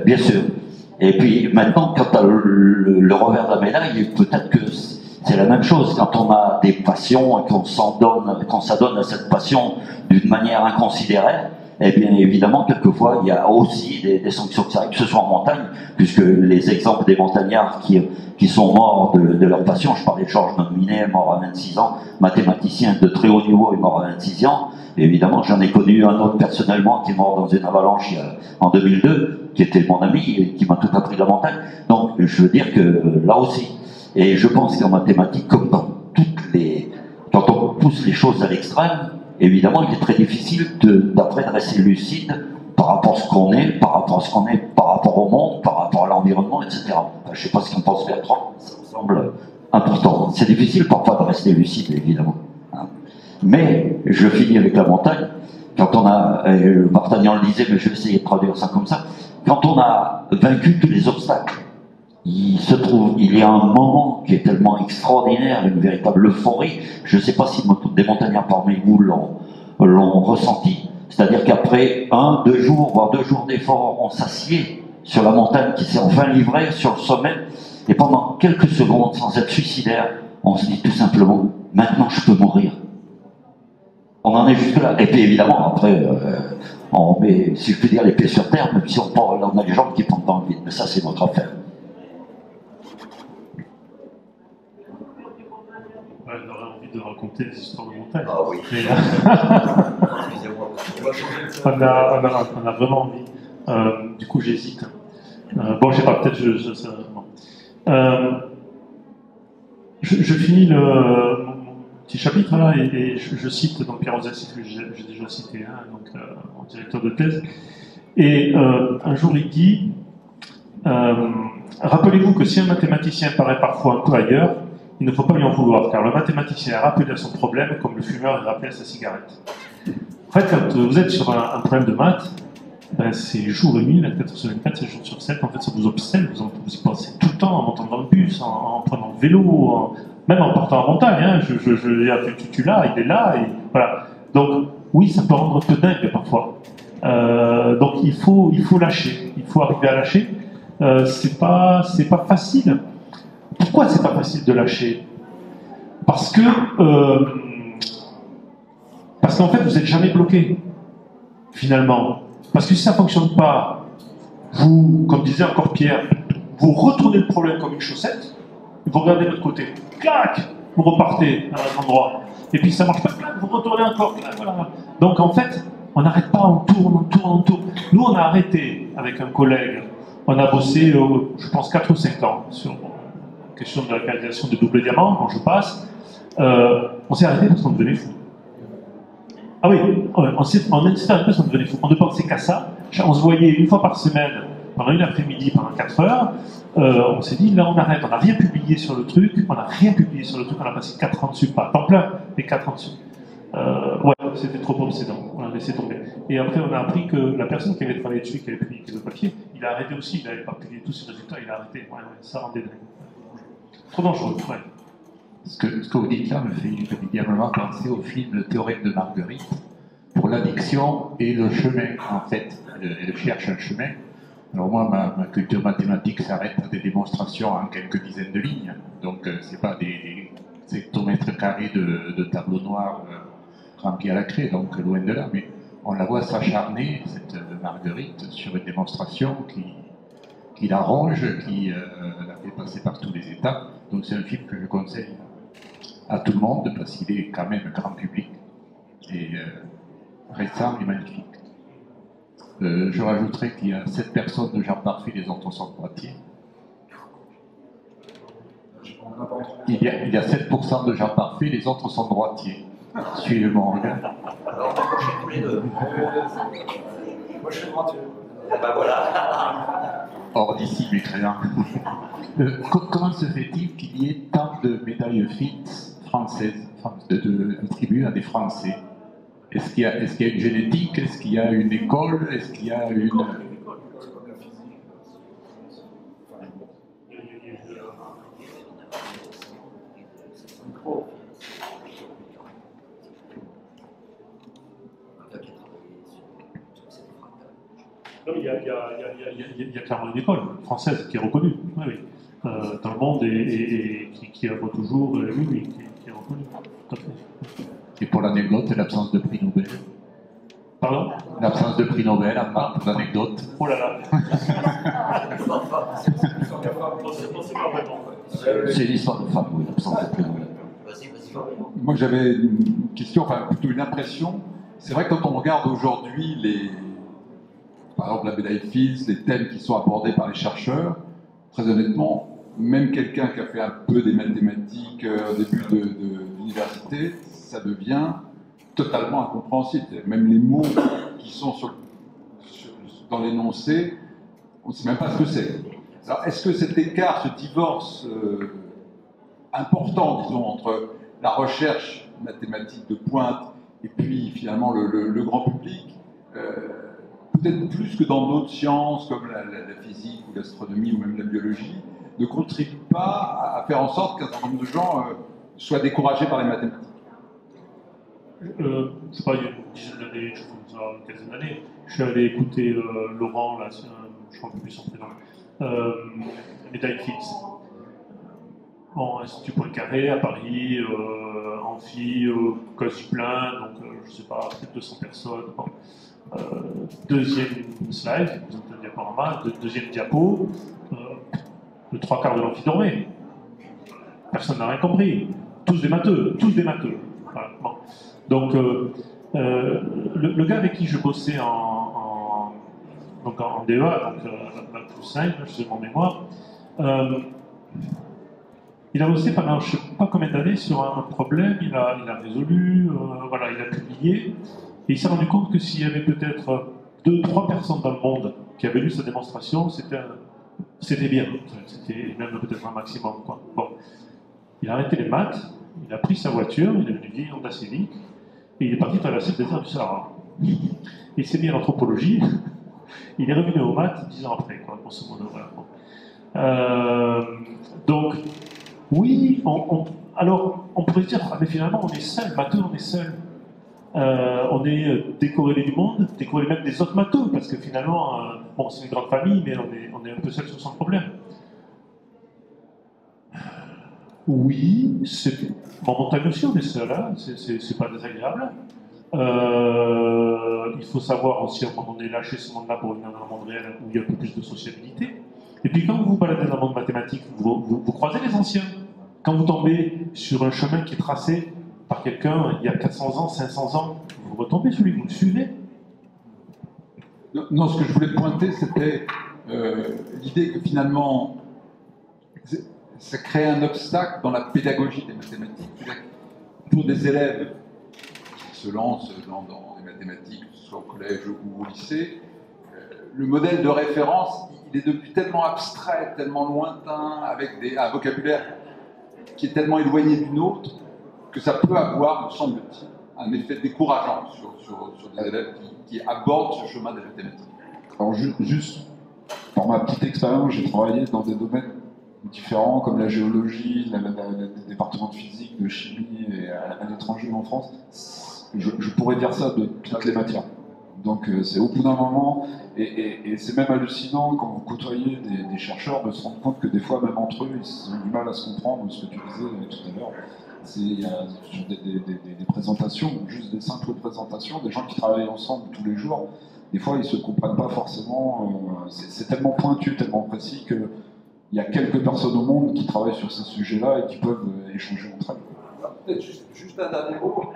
bien sûr. Et puis maintenant, quant à le revers de la médaille, peut-être que c'est la même chose quand on a des passions et qu'on s'adonne à cette passion d'une manière inconsidérée. Eh bien, évidemment, quelquefois, il y a aussi des sanctions qui arrivent, que ce soit en montagne, puisque les exemples des montagnards qui sont morts de leur passion, je parlais de Georges Nominet, mort à 26 ans, mathématicien de très haut niveau, est mort à 26 ans. Et évidemment, j'en ai connu un autre personnellement qui est mort dans une avalanche en 2002, qui était mon ami et qui m'a tout appris de la montagne. Donc, je veux dire que là aussi, et je pense qu'en mathématiques, comme dans quand on pousse les choses à l'extrême, évidemment, il est très difficile d'après de rester lucide par rapport à ce qu'on est, par rapport au monde, par rapport à l'environnement, etc. Enfin, je ne sais pas ce qu'en pense Bertrand, ça me semble important. C'est difficile parfois de rester lucide, évidemment. Mais je finis avec la montagne. Quand on a, Martagnan le disait, mais je vais essayer de traduire ça comme ça, quand on a vaincu tous les obstacles, il y a un moment qui est tellement extraordinaire, une véritable euphorie. Je ne sais pas si des montagnards parmi vous l'ont ressenti. C'est-à-dire qu'après 1, 2 jours, voire 2 jours d'effort, on s'assied sur la montagne qui s'est enfin livrée, sur le sommet, et pendant quelques secondes, sans être suicidaire, on se dit tout simplement, maintenant je peux mourir. On en est jusque là. Et puis évidemment, après, on met, si je puis dire, les pieds sur terre, même si on a les jambes qui pendent dans le vide. Mais ça, c'est notre affaire. Ouais, on aurait envie de raconter des histoires de montagne. Ah oui. On a vraiment envie. Du coup, j'hésite. Bon, je sais pas, peut-être je finis mon petit chapitre là, et je cite donc Pierre Rosassis, que j'ai déjà cité, hein, donc en directeur de thèse. Et un jour il dit rappelez-vous que si un mathématicien paraît parfois un peu ailleurs, il ne faut pas lui en vouloir, car le mathématicien est rappelé à son problème comme le fumeur est rappelé à sa cigarette. En fait, quand vous êtes sur un problème de maths, ben, c'est jour et nuit, 24 sur 24, c'est jour sur 7, en fait ça vous obsède, vous y pensez tout le temps en montant dans le bus, en prenant le vélo, même en partant en montagne, hein, tu l'as, il est là, et voilà. Donc oui, ça peut rendre un peu dingue parfois. Donc il faut lâcher, il faut arriver à lâcher. C'est pas facile. Pourquoi c'est pas facile de lâcher? Parce qu'en fait vous n'êtes jamais bloqué, finalement. Parce que si ça ne fonctionne pas, vous, comme disait encore Pierre, vous retournez le problème comme une chaussette, vous regardez de l'autre côté, clac, vous repartez à un endroit, et puis ça ne marche pas, clac, vous retournez encore, clac, voilà. Donc en fait, on n'arrête pas, on tourne. Nous, on a arrêté avec un collègue, on a bossé, je pense, 4 ou 5 ans sur la question de la réalisation de double diamant, quand je passe. On s'est arrêté parce qu'on devenait fou. Ah oui, on s'est arrêté parce qu'on devenait fou. On ne pensait qu'à ça. On se voyait une fois par semaine, pendant une après-midi, pendant 4 heures. On s'est dit, là, on arrête. On n'a rien publié sur le truc. On a passé 4 ans dessus, pas à temps plein, mais 4 ans dessus. Ouais, c'était trop obsédant. On a laissé tomber. Et après, on a appris que la personne qui avait travaillé dessus, qui avait publié le papier, il a arrêté aussi. Il n'avait pas publié tous ses résultats, il a arrêté. Ouais, ça rendait dingue. Trop dangereux, ouais. Ce que vous dites là me fait évidemment penser au film Le Théorème de Marguerite pour l'addiction et le chemin, en fait. Elle cherche un chemin. Alors moi, ma culture mathématique s'arrête à des démonstrations en quelques dizaines de lignes. Donc c'est pas des hectomètres carrés de tableau noir remplis à la craie, donc loin de là. Mais on la voit s'acharner, cette Marguerite, sur une démonstration qui la ronge, qui la fait passer par tous les états. Donc c'est un film que je conseille à tout le monde parce qu'il est quand même grand public et récent et magnifique. Je rajouterais qu'il y a 7 personnes de Jean Parfait, les autres sont droitiers. Il y a 7% de Jean Parfait, les autres sont droitiers. Suivez mon regard. Alors, moi, je suis tous les deux. Moi, je suis droitier. Et ben voilà. Hors d'ici, mes créants. Comment se fait-il qu'il y ait tant de médailles Fields françaises attribuées à des Français? Est-ce qu'il y a une génétique? Est-ce qu'il y a une école? Est-ce qu'il y a une... Non, il y a clairement une école française qui est reconnue, oui, oui. Dans le monde et qui œuvre toujours, oui, qui est reconnue. Tout à fait. Et pour l'anecdote, l'absence de prix Nobel. Pardon? L'absence de prix Nobel, à part pour l'anecdote. Oh là là. C'est pas vraiment. C'est l'histoire de femme, oui, l'absence de prix Nobel. Vas-y. Moi, j'avais une question, enfin plutôt une impression. C'est vrai que quand on regarde aujourd'hui par exemple la médaille Fields, les thèmes qui sont abordés par les chercheurs, très honnêtement, même quelqu'un qui a fait un peu des mathématiques au début de l'université, ça devient totalement incompréhensible. Même les mots qui sont dans l'énoncé, on ne sait même pas ce que c'est. Alors, est-ce que cet écart, ce divorce important, disons, entre la recherche mathématique de pointe et puis finalement le grand public, peut-être plus que dans d'autres sciences comme la physique ou l'astronomie ou même la biologie, ne contribue pas à faire en sorte qu'un certain nombre de gens soient découragés par les mathématiques? Je ne sais pas, il y a une dizaine d'années, une quinzaine d'années, je suis allé écouter Laurent, là, je crois que plus son prénom, médaille Fields. Bon, Institut Poincaré à Paris, amphi, quasi plein, donc je ne sais pas, peut-être 200 personnes. Bon. Deuxième slide, vous avez un diaporama, deuxième diapo, le 3/4 de l'amphi dormait. Personne n'a rien compris. Tous des matheux. Voilà, bon. Donc, le gars avec qui je bossais en DEA, donc Bac+5, je sais mon mémoire, Il a bossé pendant je ne sais pas combien d'années sur un problème, il a résolu, voilà, il a publié, et il s'est rendu compte que s'il y avait peut-être 2-3 personnes dans le monde qui avaient lu sa démonstration, c'était bien, c'était même peut-être un maximum, quoi. Bon. Il a arrêté les maths, il a pris sa voiture, il est venu vieille Honda Civic, et il est parti traverser le désert du Sahara. Il s'est mis à l'anthropologie, il est revenu aux maths 10 ans après, quoi, grosso modo, voilà. Donc, oui, alors on pourrait se dire, ah, mais finalement on est seul, matheux, on est seul. On est décorrélé du monde, décorrélé même des autres matheux, parce que finalement, bon, c'est une grande famille, mais on est un peu seul sur son problème. Oui, bon, Montaigne aussi, on est seul, hein, c'est pas désagréable. Il faut savoir aussi, à un moment donné, lâcher ce monde-là pour venir dans le monde réel où il y a un peu plus de sociabilité. Et puis quand vous vous baladez dans le monde mathématique, vous croisez les anciens. Quand vous tombez sur un chemin qui est tracé par quelqu'un il y a 400 ans, 500 ans, vous retombez sur lui, vous le suivez. Non, ce que je voulais pointer, c'était l'idée que finalement, ça crée un obstacle dans la pédagogie des mathématiques. Pour des élèves qui se lancent dans les mathématiques, que ce soit au collège ou au lycée, le modèle de référence, il est devenu tellement abstrait, tellement lointain, avec un vocabulaire qui est tellement éloigné du nôtre, que ça peut avoir, me semble-t-il, un effet décourageant sur des élèves qui abordent ce chemin des mathématiques. Alors juste, par ma petite expérience, j'ai travaillé dans des domaines différents, comme la géologie, le département de physique, de chimie, et à l'étranger en France. Je pourrais dire ça de toutes les matières. Donc c'est au bout d'un moment, et c'est même hallucinant quand vous côtoyez des chercheurs de se rendre compte que des fois, même entre eux, ils ont du mal à se comprendre, ce que tu disais tout à l'heure. Il y a sur des présentations, juste des simples présentations, des gens qui travaillent ensemble tous les jours, des fois ils ne se comprennent pas forcément, c'est tellement pointu, tellement précis qu'il y a quelques personnes au monde qui travaillent sur ces sujets-là et qui peuvent échanger entre elles. Peut-être juste un dernier mot.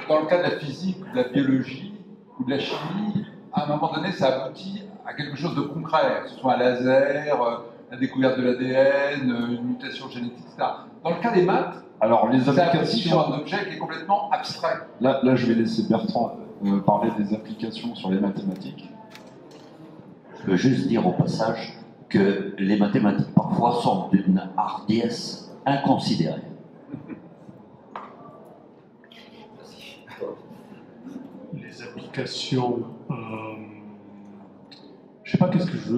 Dans le cas de la physique, de la biologie ou de la chimie, à un moment donné, ça aboutit à quelque chose de concret, que ce soit un laser, la découverte de l'ADN, une mutation génétique, etc. Dans le cas des maths, alors, les ça aboutit applications, sur un objet qui est complètement abstrait. là je vais laisser Bertrand parler des applications sur les mathématiques. Je veux juste dire au passage que les mathématiques parfois sont d'une hardiesse inconsidérée. Les applications, je sais pas qu'est-ce que je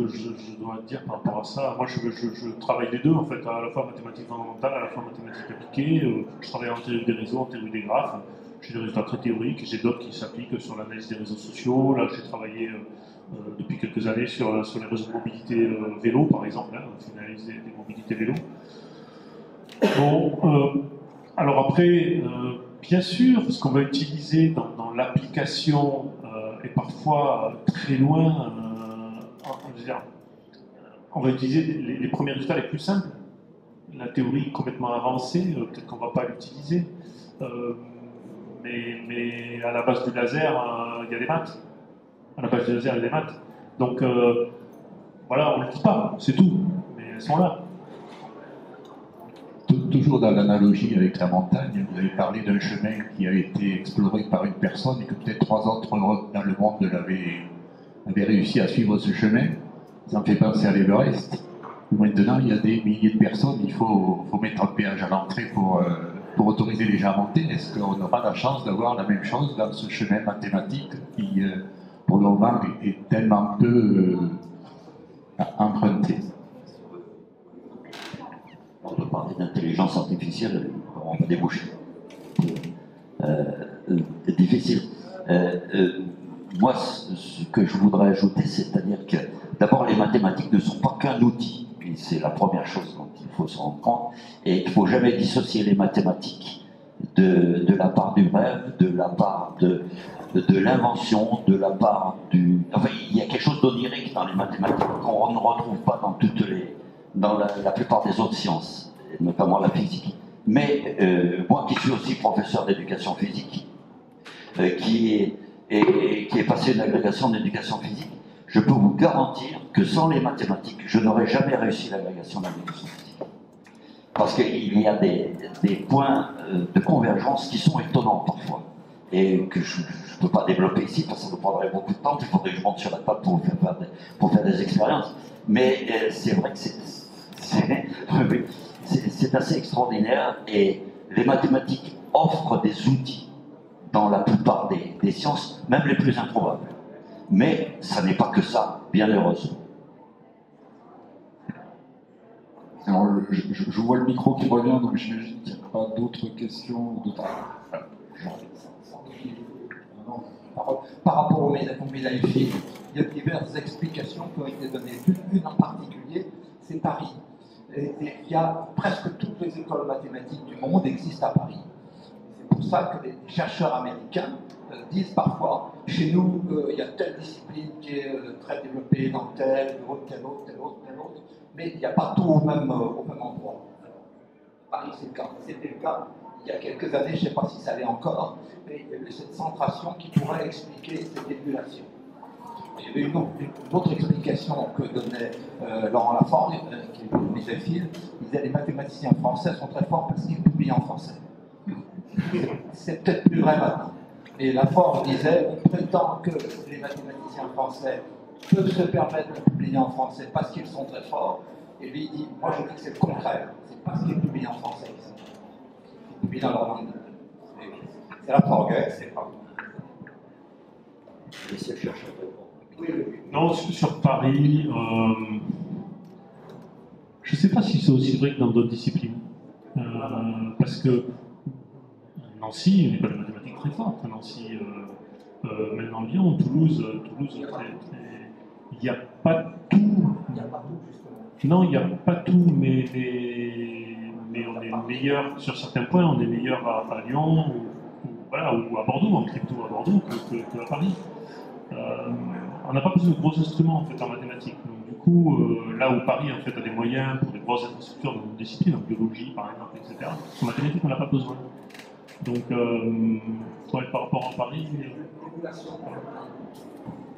dois dire par rapport à ça. Moi, je travaille les deux, en fait, à la fois mathématiques fondamentales, à la fois mathématiques appliquées. Je travaille en théorie des réseaux, en théorie des graphes. J'ai des résultats très théoriques, j'ai d'autres qui s'appliquent sur l'analyse des réseaux sociaux. Là, j'ai travaillé depuis quelques années sur les réseaux de mobilité vélo, par exemple, hein, on analyse des mobilités vélo. Bon, alors après, bien sûr, ce qu'on va utiliser dans l'application est parfois très loin. On va utiliser les premiers résultats les plus simples. La théorie complètement avancée, peut-être qu'on ne va pas l'utiliser. Mais à la base du laser, il y a des maths. À la base du laser, il y a des maths. Donc, voilà, on ne le dit pas, c'est tout. Mais elles sont là. Toujours dans l'analogie avec la montagne, vous avez parlé d'un chemin qui a été exploré par une personne et que peut-être 3 autres dans le monde avaient réussi à suivre ce chemin. Ça me fait penser à l'Everest. Maintenant, il y a des milliers de personnes, il faut mettre un péage à l'entrée pour autoriser les gens à monter. Est-ce qu'on aura la chance d'avoir la même chose dans ce chemin mathématique qui, pour le moment, est tellement peu emprunté? On peut parler d'intelligence artificielle, on va déboucher. Difficile. Moi, ce que je voudrais ajouter, c'est-à-dire que d'abord, les mathématiques ne sont pas qu'un outil, et c'est la première chose dont il faut se rendre compte, et il ne faut jamais dissocier les mathématiques de la part du rêve, de la part de l'invention, de la part du... Enfin, il y a quelque chose d'onirique dans les mathématiques qu'on ne retrouve pas dans la plupart des autres sciences, notamment la physique. Mais moi qui suis aussi professeur d'éducation physique, qui est passé une agrégation d'éducation physique, je peux vous garantir que sans les mathématiques, je n'aurais jamais réussi l'agrégation d'éducation physique. parce qu'il y a des points de convergence qui sont étonnants parfois, et que je ne peux pas développer ici, parce que ça nous prendrait beaucoup de temps, il faudrait que je monte sur la table pour faire des expériences. Mais c'est vrai que c'est assez extraordinaire, et les mathématiques offrent des outils dans la plupart des sciences, même les plus improbables. Mais ça n'est pas que ça, bien heureusement. Alors, je vois le micro qui revient, donc j'imagine qu'il n'y a pas d'autres questions. Par rapport au médailles fines, il y a diverses explications qui ont été données. Une en particulier, c'est Paris. Et il y a presque toutes les écoles mathématiques du monde existent à Paris. C'est pour ça que les chercheurs américains disent parfois, chez nous, il y a telle discipline qui est très développée dans telle autre, mais il n'y a pas tout au même endroit. Paris, c'est le cas. C'était le cas il y a quelques années, je ne sais pas si ça l'est encore, mais il y avait cette centration qui pourrait expliquer cette émulation. Il y avait une autre explication que donnait Laurent Laforgue, qui est le mésophile. Il disait les mathématiciens français sont très forts parce qu'ils publient en français. C'est peut-être plus vrai maintenant. Et Laforgue disait on prétend que les mathématiciens français peuvent se permettre de publier en français parce qu'ils sont très forts. Et lui, il dit moi je dis que c'est le contraire. C'est parce qu'ils publient en français. Ils publient dans leur langue. C'est Laforgue, c'est pas. Laissez le chercheur répondre. Non, sur Paris, je ne sais pas si c'est aussi vrai que dans d'autres disciplines. Parce que Nancy, il n'y a pas de mathématiques très forte. Nancy, maintenant Lyon, Toulouse, il n'y a pas tout. Il n'y a pas tout, justement. Non, il n'y a pas tout, mais on est meilleur sur certains points. On est meilleur à Lyon ou à Bordeaux, en crypto à Bordeaux, qu'à Paris. On n'a pas besoin de gros instruments en fait en mathématiques. Donc du coup, là où Paris en fait a des moyens pour des grosses infrastructures dans une discipline, en biologie par exemple, etc. En mathématiques, on n'a pas besoin. Donc, par rapport à Paris,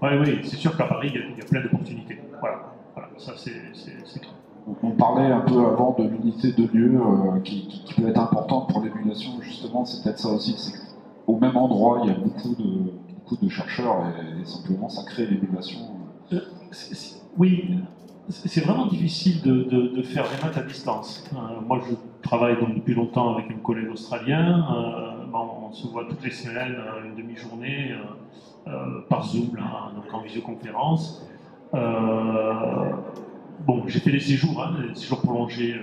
oui, c'est sûr qu'à Paris, il y a plein d'opportunités. Voilà, ça c'est clair. On parlait un peu avant de l'unité de lieu qui peut être importante pour l'émulation, justement, c'est peut-être ça aussi, c'est qu'au même endroit, il y a beaucoup de chercheurs et simplement ça crée l'émulation. Oui, c'est vraiment difficile de faire des maths à distance. Moi, je travaille donc depuis longtemps avec un collègue australien. On se voit toutes les semaines, une demi-journée, par Zoom, là, donc en visioconférence. J'ai fait des séjours, des séjours prolongés.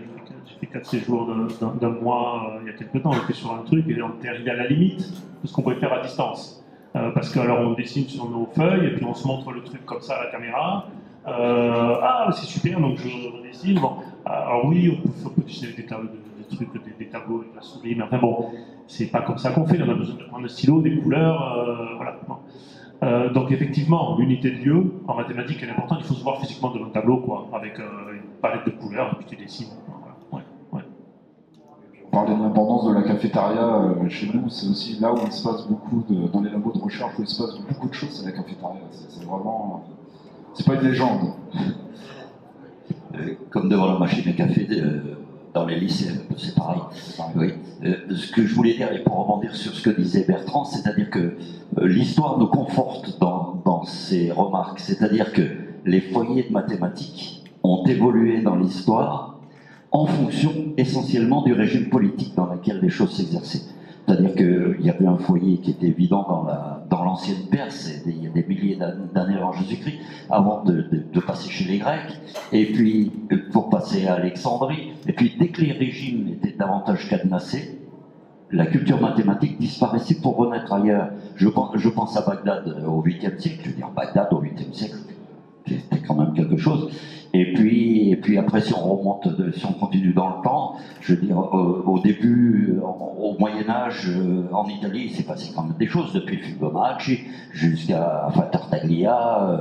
J'ai fait 4 séjours d'un mois il y a quelques temps. On était sur un truc et on était arrivé à la limite de ce qu'on pouvait faire à distance. Parce que alors on dessine sur nos feuilles et puis on se montre le truc comme ça à la caméra. C'est super, donc je redessine. Bon, alors oui, on peut dessiner des tableaux des tableaux avec la souris, mais enfin bon, c'est pas comme ça qu'on fait. On a besoin de prendre un stylo, des couleurs, voilà. Bon. Donc effectivement, l'unité de lieu en mathématiques elle est importante. Il faut se voir physiquement devant un tableau, quoi, avec une palette de couleurs et puis tu dessines. Voilà. Ouais. On parlait de l'importance de la cafétéria chez nous, c'est aussi là où il se passe beaucoup dans les labos de recherche où il se passe beaucoup de choses, c'est la cafétéria. C'est vraiment, c'est pas une légende. Comme devant la machine à café dans les lycées, c'est pareil. Oui. Ce que je voulais dire, et pour rebondir sur ce que disait Bertrand, c'est-à-dire que l'histoire nous conforte dans ces remarques. C'est-à-dire que les foyers de mathématiques ont évolué dans l'histoire en fonction essentiellement du régime politique dans lequel les choses s'exerçaient. C'est-à-dire qu'il y avait un foyer qui était évident dans l'ancienne Perse, il y a des milliers d'années avant Jésus-Christ, avant de passer chez les Grecs, et puis pour passer à Alexandrie, et puis dès que les régimes étaient davantage cadenassés, la culture mathématique disparaissait pour renaître ailleurs. Je pense à Bagdad au 8e siècle, je veux dire Bagdad au 8e siècle, c'était quand même quelque chose. Et puis après, si on continue dans le temps, je veux dire, au début, au Moyen-Âge, en Italie, il s'est passé quand même des choses, depuis Fibonacci jusqu'à Tartaglia,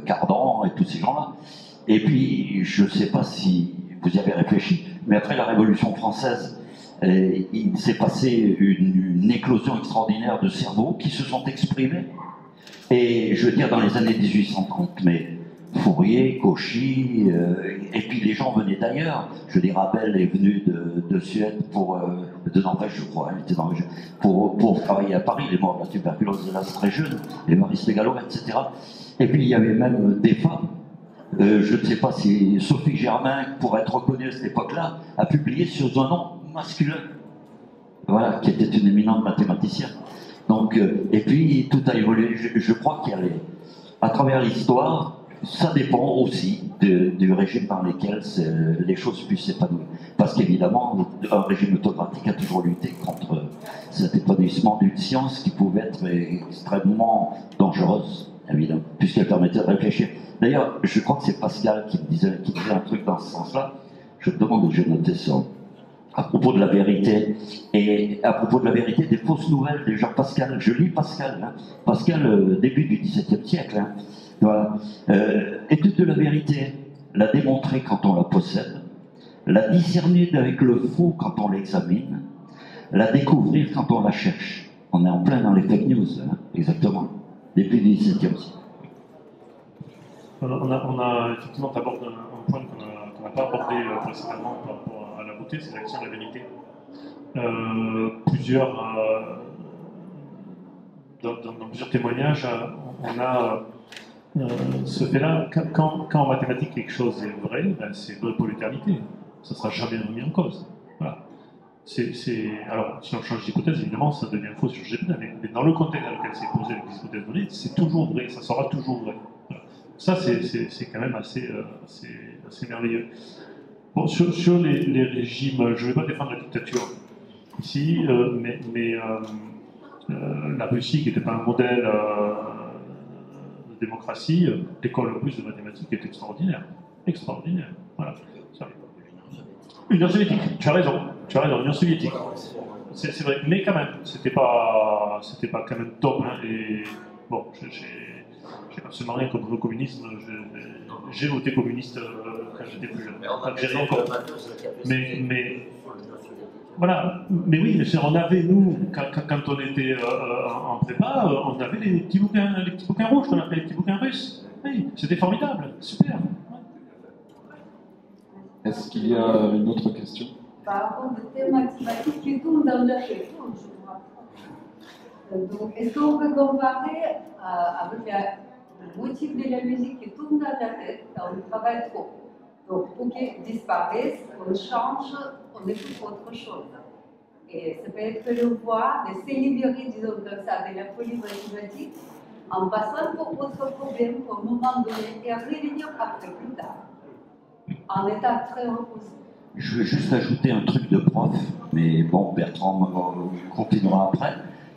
Cardan et tous ces gens-là. Et puis, je ne sais pas si vous y avez réfléchi, mais après la Révolution française, il s'est passé une éclosion extraordinaire de cerveaux qui se sont exprimés. Et je veux dire, dans les années 1830, mais Fourier, Cauchy, et puis les gens venaient d'ailleurs. Je veux dire, Abel est venu de Suède de Norvège, je crois, il était Norvège, pour travailler à Paris. Il est mort de la tuberculose, hélas, très jeune, Évariste Gallo, etc. Et puis il y avait même des femmes. Je ne sais pas si Sophie Germain, pour être reconnue à cette époque-là, a publié sur un nom masculin. Voilà, qui était une éminente mathématicienne. Donc, et puis tout a évolué. Je crois qu'il y a à travers l'histoire, ça dépend aussi du régime par lequel les choses puissent s'épanouir. Parce qu'évidemment, un régime autocratique a toujours lutté contre cet épanouissement d'une science qui pouvait être extrêmement dangereuse, évidemment, puisqu'elle permettait de réfléchir. D'ailleurs, je crois que c'est Pascal qui disait un truc dans ce sens-là. Je me demande où j'ai noté ça. À propos de la vérité, et à propos de la vérité des fausses nouvelles, des gens Pascal, je lis Pascal, hein, Pascal, début du XVIIe siècle, hein, voilà. Étude de la vérité, la démontrer quand on la possède, la discerner avec le faux quand on l'examine, la découvrir quand on la cherche. On est en plein dans les fake news, hein, exactement, depuis le XVIIe siècle. On a effectivement abordé un point qu'on n'a pas abordé précédemment par rapport à la beauté, c'est l'action de la vérité. Dans plusieurs témoignages, on a ce fait-là. Quand en mathématiques quelque chose est vrai, ben c'est vrai pour l'éternité. Ça ne sera jamais remis en cause. Voilà. Alors, si on change d'hypothèse, évidemment, ça devient faux sur GPT, mais dans le contexte dans lequel c'est posé avec les hypothèses données, c'est toujours vrai, ça sera toujours vrai. Voilà. Ça, c'est quand même assez merveilleux. Bon, sur les régimes, je ne vais pas défendre la dictature ici, mais la Russie, qui n'était pas un modèle de démocratie, l'école russe de mathématiques est extraordinaire. Extraordinaire. Voilà. L'Union soviétique, tu as raison, l'Union soviétique. C'est vrai, mais quand même, c'était pas quand même top. Hein, et bon, j'ai absolument rien contre le communisme. J'ai voté communiste quand j'étais plus jeune. Algérie encore. Mais voilà. Mais oui, on avait, nous, quand on était en prépa, on avait les petits bouquins rouges qu'on appelait les petits bouquins russes. Oui, c'était formidable, super. Est-ce qu'il y a une autre question? Par rapport aux thèmes mathématiques qui tournent dans leur tête, je crois. Donc, est-ce qu'on peut comparer avec le motif de la musique qui tourne dans la tête, on travaille trop. Donc, pour qu'ils disparaissent, on change, on écoute autre chose. Et ça peut être le voie de se libérer, disons comme ça, de la folie mathématique, en passant pour autre problème, pour un moment donné, et revenir après, plus tard, en état très reposé. Je veux juste ajouter un truc de prof, mais bon, Bertrand continuera après.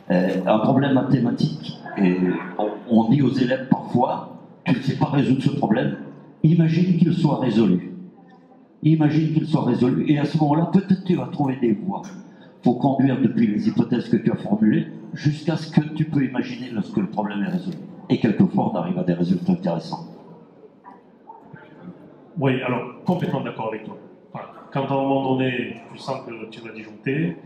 Un problème mathématique, et on dit aux élèves parfois, tu ne sais pas résoudre ce problème, imagine qu'il soit résolu. Imagine qu'il soit résolu, et à ce moment-là, peut-être tu vas trouver des voies. Il faut conduire depuis les hypothèses que tu as formulées jusqu'à ce que tu peux imaginer lorsque le problème est résolu. Et quelquefois, on arrive à des résultats intéressants. Oui, alors, complètement d'accord avec toi. Voilà. Quand à un moment donné, tu sens que tu vas disjoncter,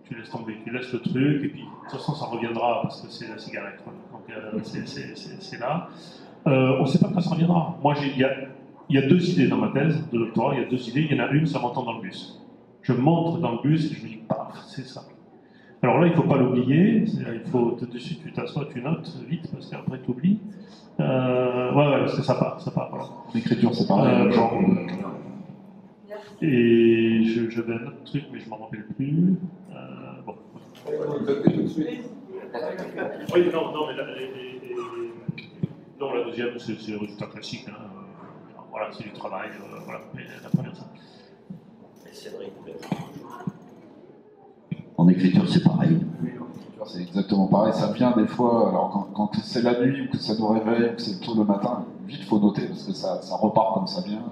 tu laisses tomber, tu laisses le truc, et puis de toute façon, ça reviendra parce que c'est la cigarette. Voilà. Donc, c'est là. On ne sait pas quand ça reviendra. Moi, il y a deux idées dans ma thèse de doctorat, il y a deux idées. Il y en a une, ça m'entend dans le bus. Je monte dans le bus et je me dis, paf, c'est ça. Alors là, il ne faut pas l'oublier. Il faut, dessus, tu t'assois, tu notes vite, parce qu'après, tu oublies. Ouais, parce que ça part. Voilà. L'écriture, c'est pareil. Et j'avais un autre truc, mais je ne m'en rappelle plus. Bon. Oui, non, mais non, la deuxième, c'est le résultat classique. Hein. Voilà, c'est du travail. Voilà, mais la première, ça. En écriture, c'est pareil. C'est exactement pareil. Ça vient des fois, alors quand c'est la nuit ou que ça nous réveille ou que c'est tôt le matin, vite, il faut noter parce que ça repart comme ça vient.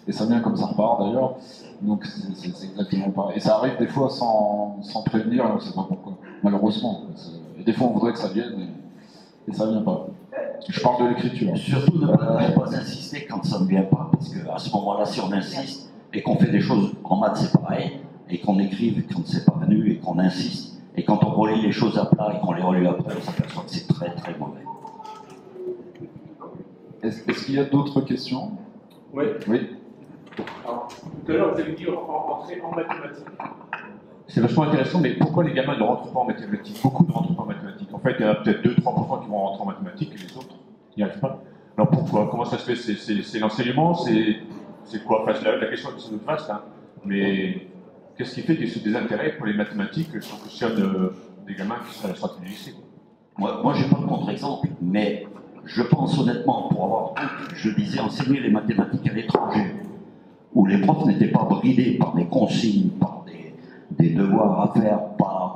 Et ça vient comme ça repart d'ailleurs. Donc c'est exactement pareil. Et ça arrive des fois sans prévenir, et on ne sait pas pourquoi. Malheureusement. Et des fois on voudrait que ça vienne et ça ne vient pas. Je parle de l'écriture. Surtout ne pas insister quand ça ne vient pas. Parce qu'à ce moment-là, si on insiste et qu'on fait des choses en maths, c'est pareil. Et qu'on écrive quand c'est pas venu et qu'on insiste. Et quand on relit les choses à plat et qu'on les relit après, on s'aperçoit que c'est très très mauvais. Est-ce qu'il y a d'autres questions? Oui. Oui. Alors, tout à l'heure, vous avez dit entrer en mathématiques. C'est vachement intéressant, mais pourquoi les gamins ne rentrent pas en mathématiques? Beaucoup ne rentrent pas en mathématiques. En fait, il y en a peut-être 2-3% qui vont rentrer en mathématiques et les autres n'y arrivent pas. Alors pourquoi? Comment ça se fait? C'est l'enseignement? C'est quoi? Enfin, la question est sans doute vaste, hein. Mais qu'est-ce qui fait qu'il y a ce désintérêt pour les mathématiques si on questionne des gamins qui sont à la sortie du lycée? Moi j'ai pas de contre-exemple, mais je pense honnêtement, pour avoir, je disais, enseigné les mathématiques à l'étranger, où les profs n'étaient pas bridés par des consignes, par des devoirs à faire, par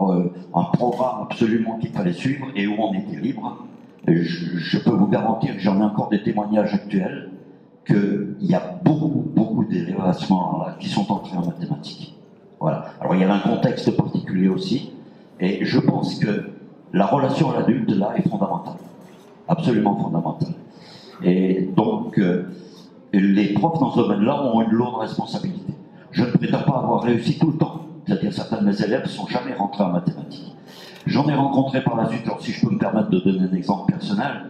un programme absolument qu'il fallait suivre et où on était libre. Et je peux vous garantir que j'en ai encore des témoignages actuels, qu'il y a beaucoup d'élèves à ce moment-là qui sont entrés en mathématiques. Voilà. Alors il y avait un contexte particulier aussi, et je pense que la relation à l'adulte, là, est fondamentale. Absolument fondamentale. Et donc, les profs dans ce domaine-là ont une lourde responsabilité. Je ne prétends pas avoir réussi tout le temps. C'est-à-dire certains de mes élèves ne sont jamais rentrés en mathématiques. J'en ai rencontré par la suite, alors si je peux me permettre de donner un exemple personnel,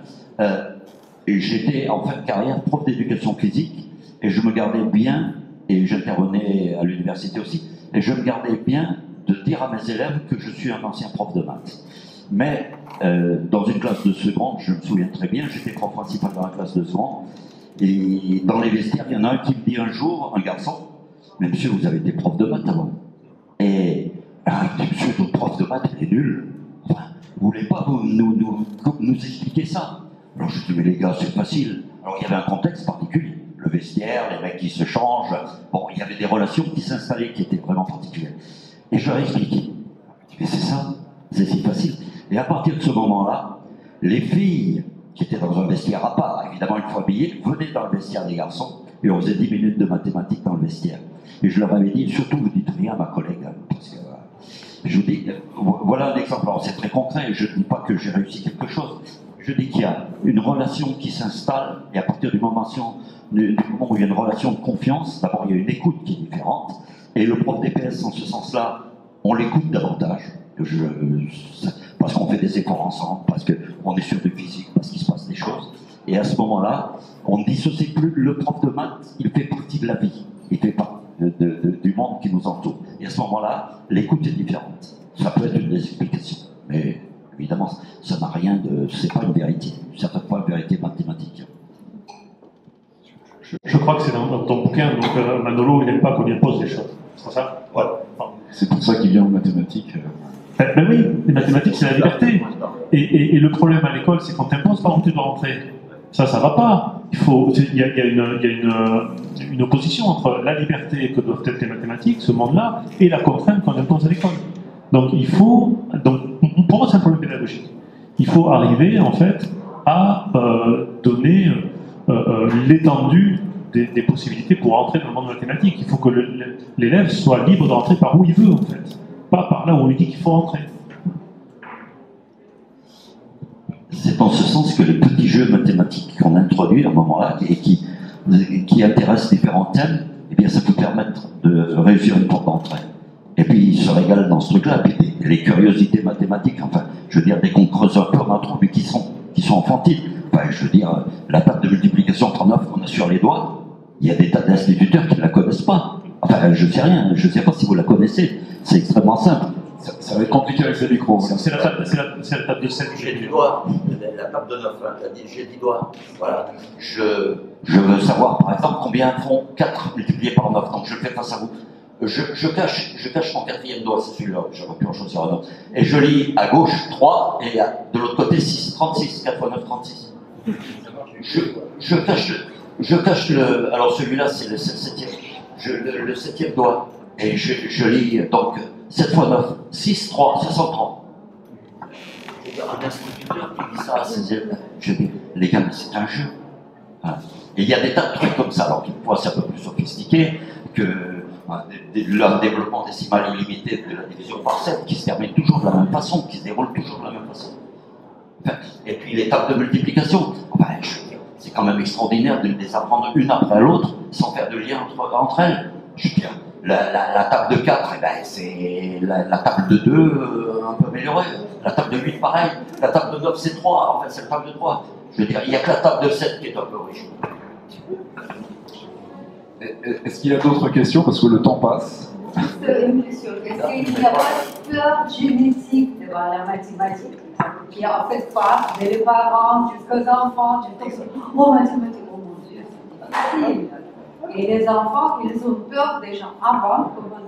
j'étais en fin de carrière prof d'éducation physique, et je me gardais bien, et j'intervenais à l'université aussi, et je me gardais bien de dire à mes élèves que je suis un ancien prof de maths. Mais dans une classe de seconde, je me souviens très bien, j'étais prof principal dans la classe de seconde, et dans les vestiaires, il y en a un qui me dit un jour, un garçon, mais monsieur, vous avez été prof de maths avant. Et monsieur, votre prof de maths, il est nul. Enfin, vous voulez pas nous expliquer ça? Alors je dis, mais les gars, c'est facile. Alors il y avait un contexte particulier. Le vestiaire, les mecs qui se changent. Bon, il y avait des relations qui s'installaient qui étaient vraiment particulières. Et je leur ai expliqué. Mais c'est ça, c'est si facile. Et à partir de ce moment-là, les filles qui étaient dans un vestiaire à part, évidemment une fois habillées, venaient dans le vestiaire des garçons et on faisait 10 minutes de mathématiques dans le vestiaire. Et je leur avais dit, surtout vous dites rien à ma collègue, hein, parce que je vous dis, voilà un exemple, alors c'est très concret, je ne dis pas que j'ai réussi quelque chose, je dis qu'il y a une relation qui s'installe, et à partir du moment où il y a une relation de confiance, d'abord il y a une écoute qui est différente, et le prof DPS en ce sens-là, on l'écoute davantage, parce qu'on fait des efforts ensemble, parce qu'on est sûr du physique, parce qu'il se passe des choses, et à ce moment-là, on ne dissocie plus le prof de maths, il fait partie de la vie, il fait partie du monde qui nous entoure. Et à ce moment-là, l'écoute est différente. Ça peut être une des explications, mais évidemment, ça n'a rien de... c'est pas une vérité, certainement pas une vérité mathématique. Je crois que c'est dans ton bouquin, donc Manolo, il n'aime pas qu'on y impose des choses. C'est ça? Ouais. C'est pour ça qu'il vient aux mathématiques. Ben oui, les mathématiques, c'est la liberté. Et le problème à l'école, c'est qu'on t'impose par où tu dois rentrer. Ça va pas. Il y a une opposition entre la liberté que doivent être les mathématiques, ce monde-là, et la contrainte qu'on impose à l'école. Donc pour moi, c'est un problème pédagogique. Il faut arriver, en fait, à donner l'étendue des possibilités pour entrer dans le monde mathématique. Il faut que l'élève soit libre de rentrer par où il veut, en fait. Pas par là où on lui dit qu'il faut rentrer. C'est en ce sens que les petits jeux mathématiques qu'on introduit à un moment-là et qui intéressent différents thèmes, eh bien, ça peut permettre de réussir une porte d'entrée. Et puis, ils se régalent dans ce truc-là. Et puis, les curiosités mathématiques, enfin, je veux dire, dès qu'on creuse un peu, on a trouvé qui sont enfantines. Enfin, je veux dire, la table de multiplication 39 qu'on a sur les doigts, il y a des tas d'instituteurs qui ne la connaissent pas. Enfin, je sais rien, je ne sais pas si vous la connaissez. C'est extrêmement simple. Ça va être compliqué avec ces micros. C'est la table de 7. J'ai 10 doigts, la table de 9, hein, j'ai 10 doigts. Voilà. Je veux savoir, par exemple, combien font 4 multiplié par 9. Donc je le fais face à vous. Je cache mon 4e doigt, c'est celui-là, j'aurais pu en choisir un autre. Et je lis à gauche 3 et de l'autre côté 6, 36, 4 fois 9, 36. Je cache le. Alors celui-là, c'est le 7e. Le 7e doigt. Et je lis donc 7 fois 9, 6, 3, 63. Un instituteur qui dit ça à ses élèves. Je dis, les gars, mais c'est un jeu. Voilà. Et il y a des tas de trucs comme ça. Alors, quelquefois, c'est un peu plus sophistiqué que le développement décimal illimité de la division par 7 qui se termine toujours de la même façon, qui se déroule toujours de la même façon. Enfin, et puis les tables de multiplication. Enfin, c'est quand même extraordinaire de les apprendre une après l'autre sans faire de lien entre elles. Je veux dire, la table de 4, eh ben, c'est la table de 2 un peu améliorée. La table de 8, pareil. La table de 9, c'est 3. Enfin, c'est la table de 3. Je veux dire, il n'y a que la table de 7 qui est un peu riche. Est-ce qu'il y a d'autres questions? Parce que le temps passe. Juste une question. Est-ce qu'il n'y a pas de peur génétique devant la mathématique qui en fait pas dès les parents jusqu'aux enfants, oh mathématiques, oh mon Dieu, c'est difficile. Et les enfants, ils ont peur déjà avant de commencer.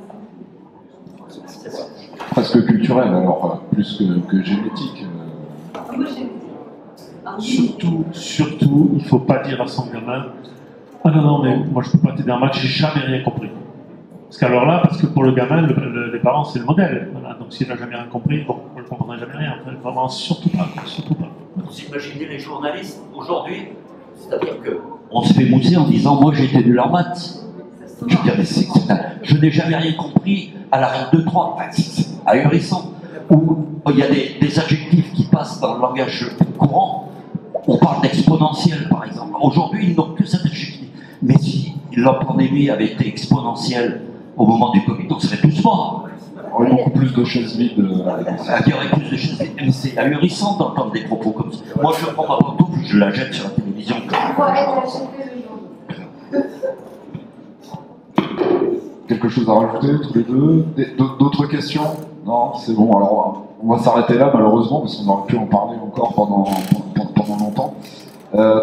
Presque culturel, alors, plus que génétique. Moi, j'ai Surtout, il ne faut pas dire à son gamin « Ah non, mais moi je ne peux pas t'aider en maths, j'ai jamais rien compris. » Parce qu'alors là, parce que pour le gamin, les parents c'est le modèle. Voilà. Donc s'il n'a jamais rien compris, bon, on ne comprendra jamais rien. Vraiment, surtout pas. Vous imaginez les journalistes aujourd'hui, c'est-à-dire qu'on se fait mousser en disant « Moi j'ai été nul en maths. » Je veux dire, mais je n'ai jamais rien compris à la règle de 3. Enfin, c'est ahurissant. Où il y a des adjectifs qui passent dans le langage courant. On parle d'exponentiel, par exemple. Aujourd'hui, ils n'ont que cet adjectif. Mais si la pandémie avait été exponentielle au moment du Covid, on serait tous morts. Il y aurait beaucoup plus de chaises vides. Il y aurait plus de chaises vides. Mais c'est ahurissant d'entendre des propos comme ça. Moi, je prends ma photo, puis je la jette sur la télévision. Quelque chose à rajouter, tous les deux? D'autres questions? Non, c'est bon. Alors, on va s'arrêter là, malheureusement, parce qu'on aurait pu en parler encore pendant longtemps.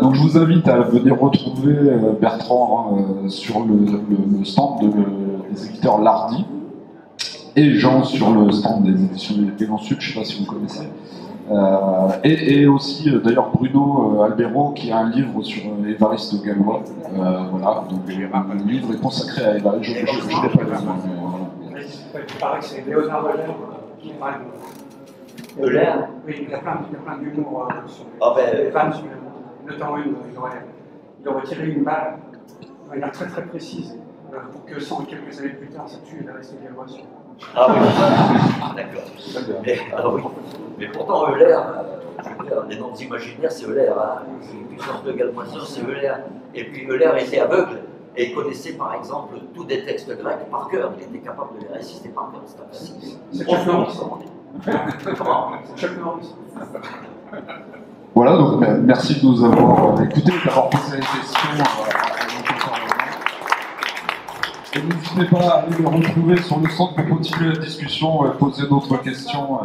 Donc, je vous invite à venir retrouver Bertrand sur le stand des éditeurs Lardy et Jean sur le stand des éditions Élan Sud, je ne sais pas si vous connaissez. Et aussi, d'ailleurs, Bruno Albero qui a un livre sur Évariste Galois. Voilà, donc le livre est consacré à Évariste. Je ne l'ai pas lu. Il paraît que c'est Léonard Euler qui parle de. Euler? Oui, il y a plein d'humour sur les femmes, notamment il aurait tiré une balle de manière très très précise pour que quelques années plus tard ça tue Évariste Galois. Ah oui, d'accord. Mais pourtant, Euler, les noms imaginaires, c'est Euler. Hein. Puissance de Galmoison, c'est Euler. Et puis Euler était aveugle et il connaissait par exemple tous des textes grecs par cœur. Il était capable de les réciter par cœur. C'est Chuck Norris. Comment? Chuck Norris. Voilà, donc merci de nous avoir écoutés, d'avoir posé les questions. Et n'hésitez pas à aller le retrouver sur le centre pour continuer la discussion, poser d'autres questions.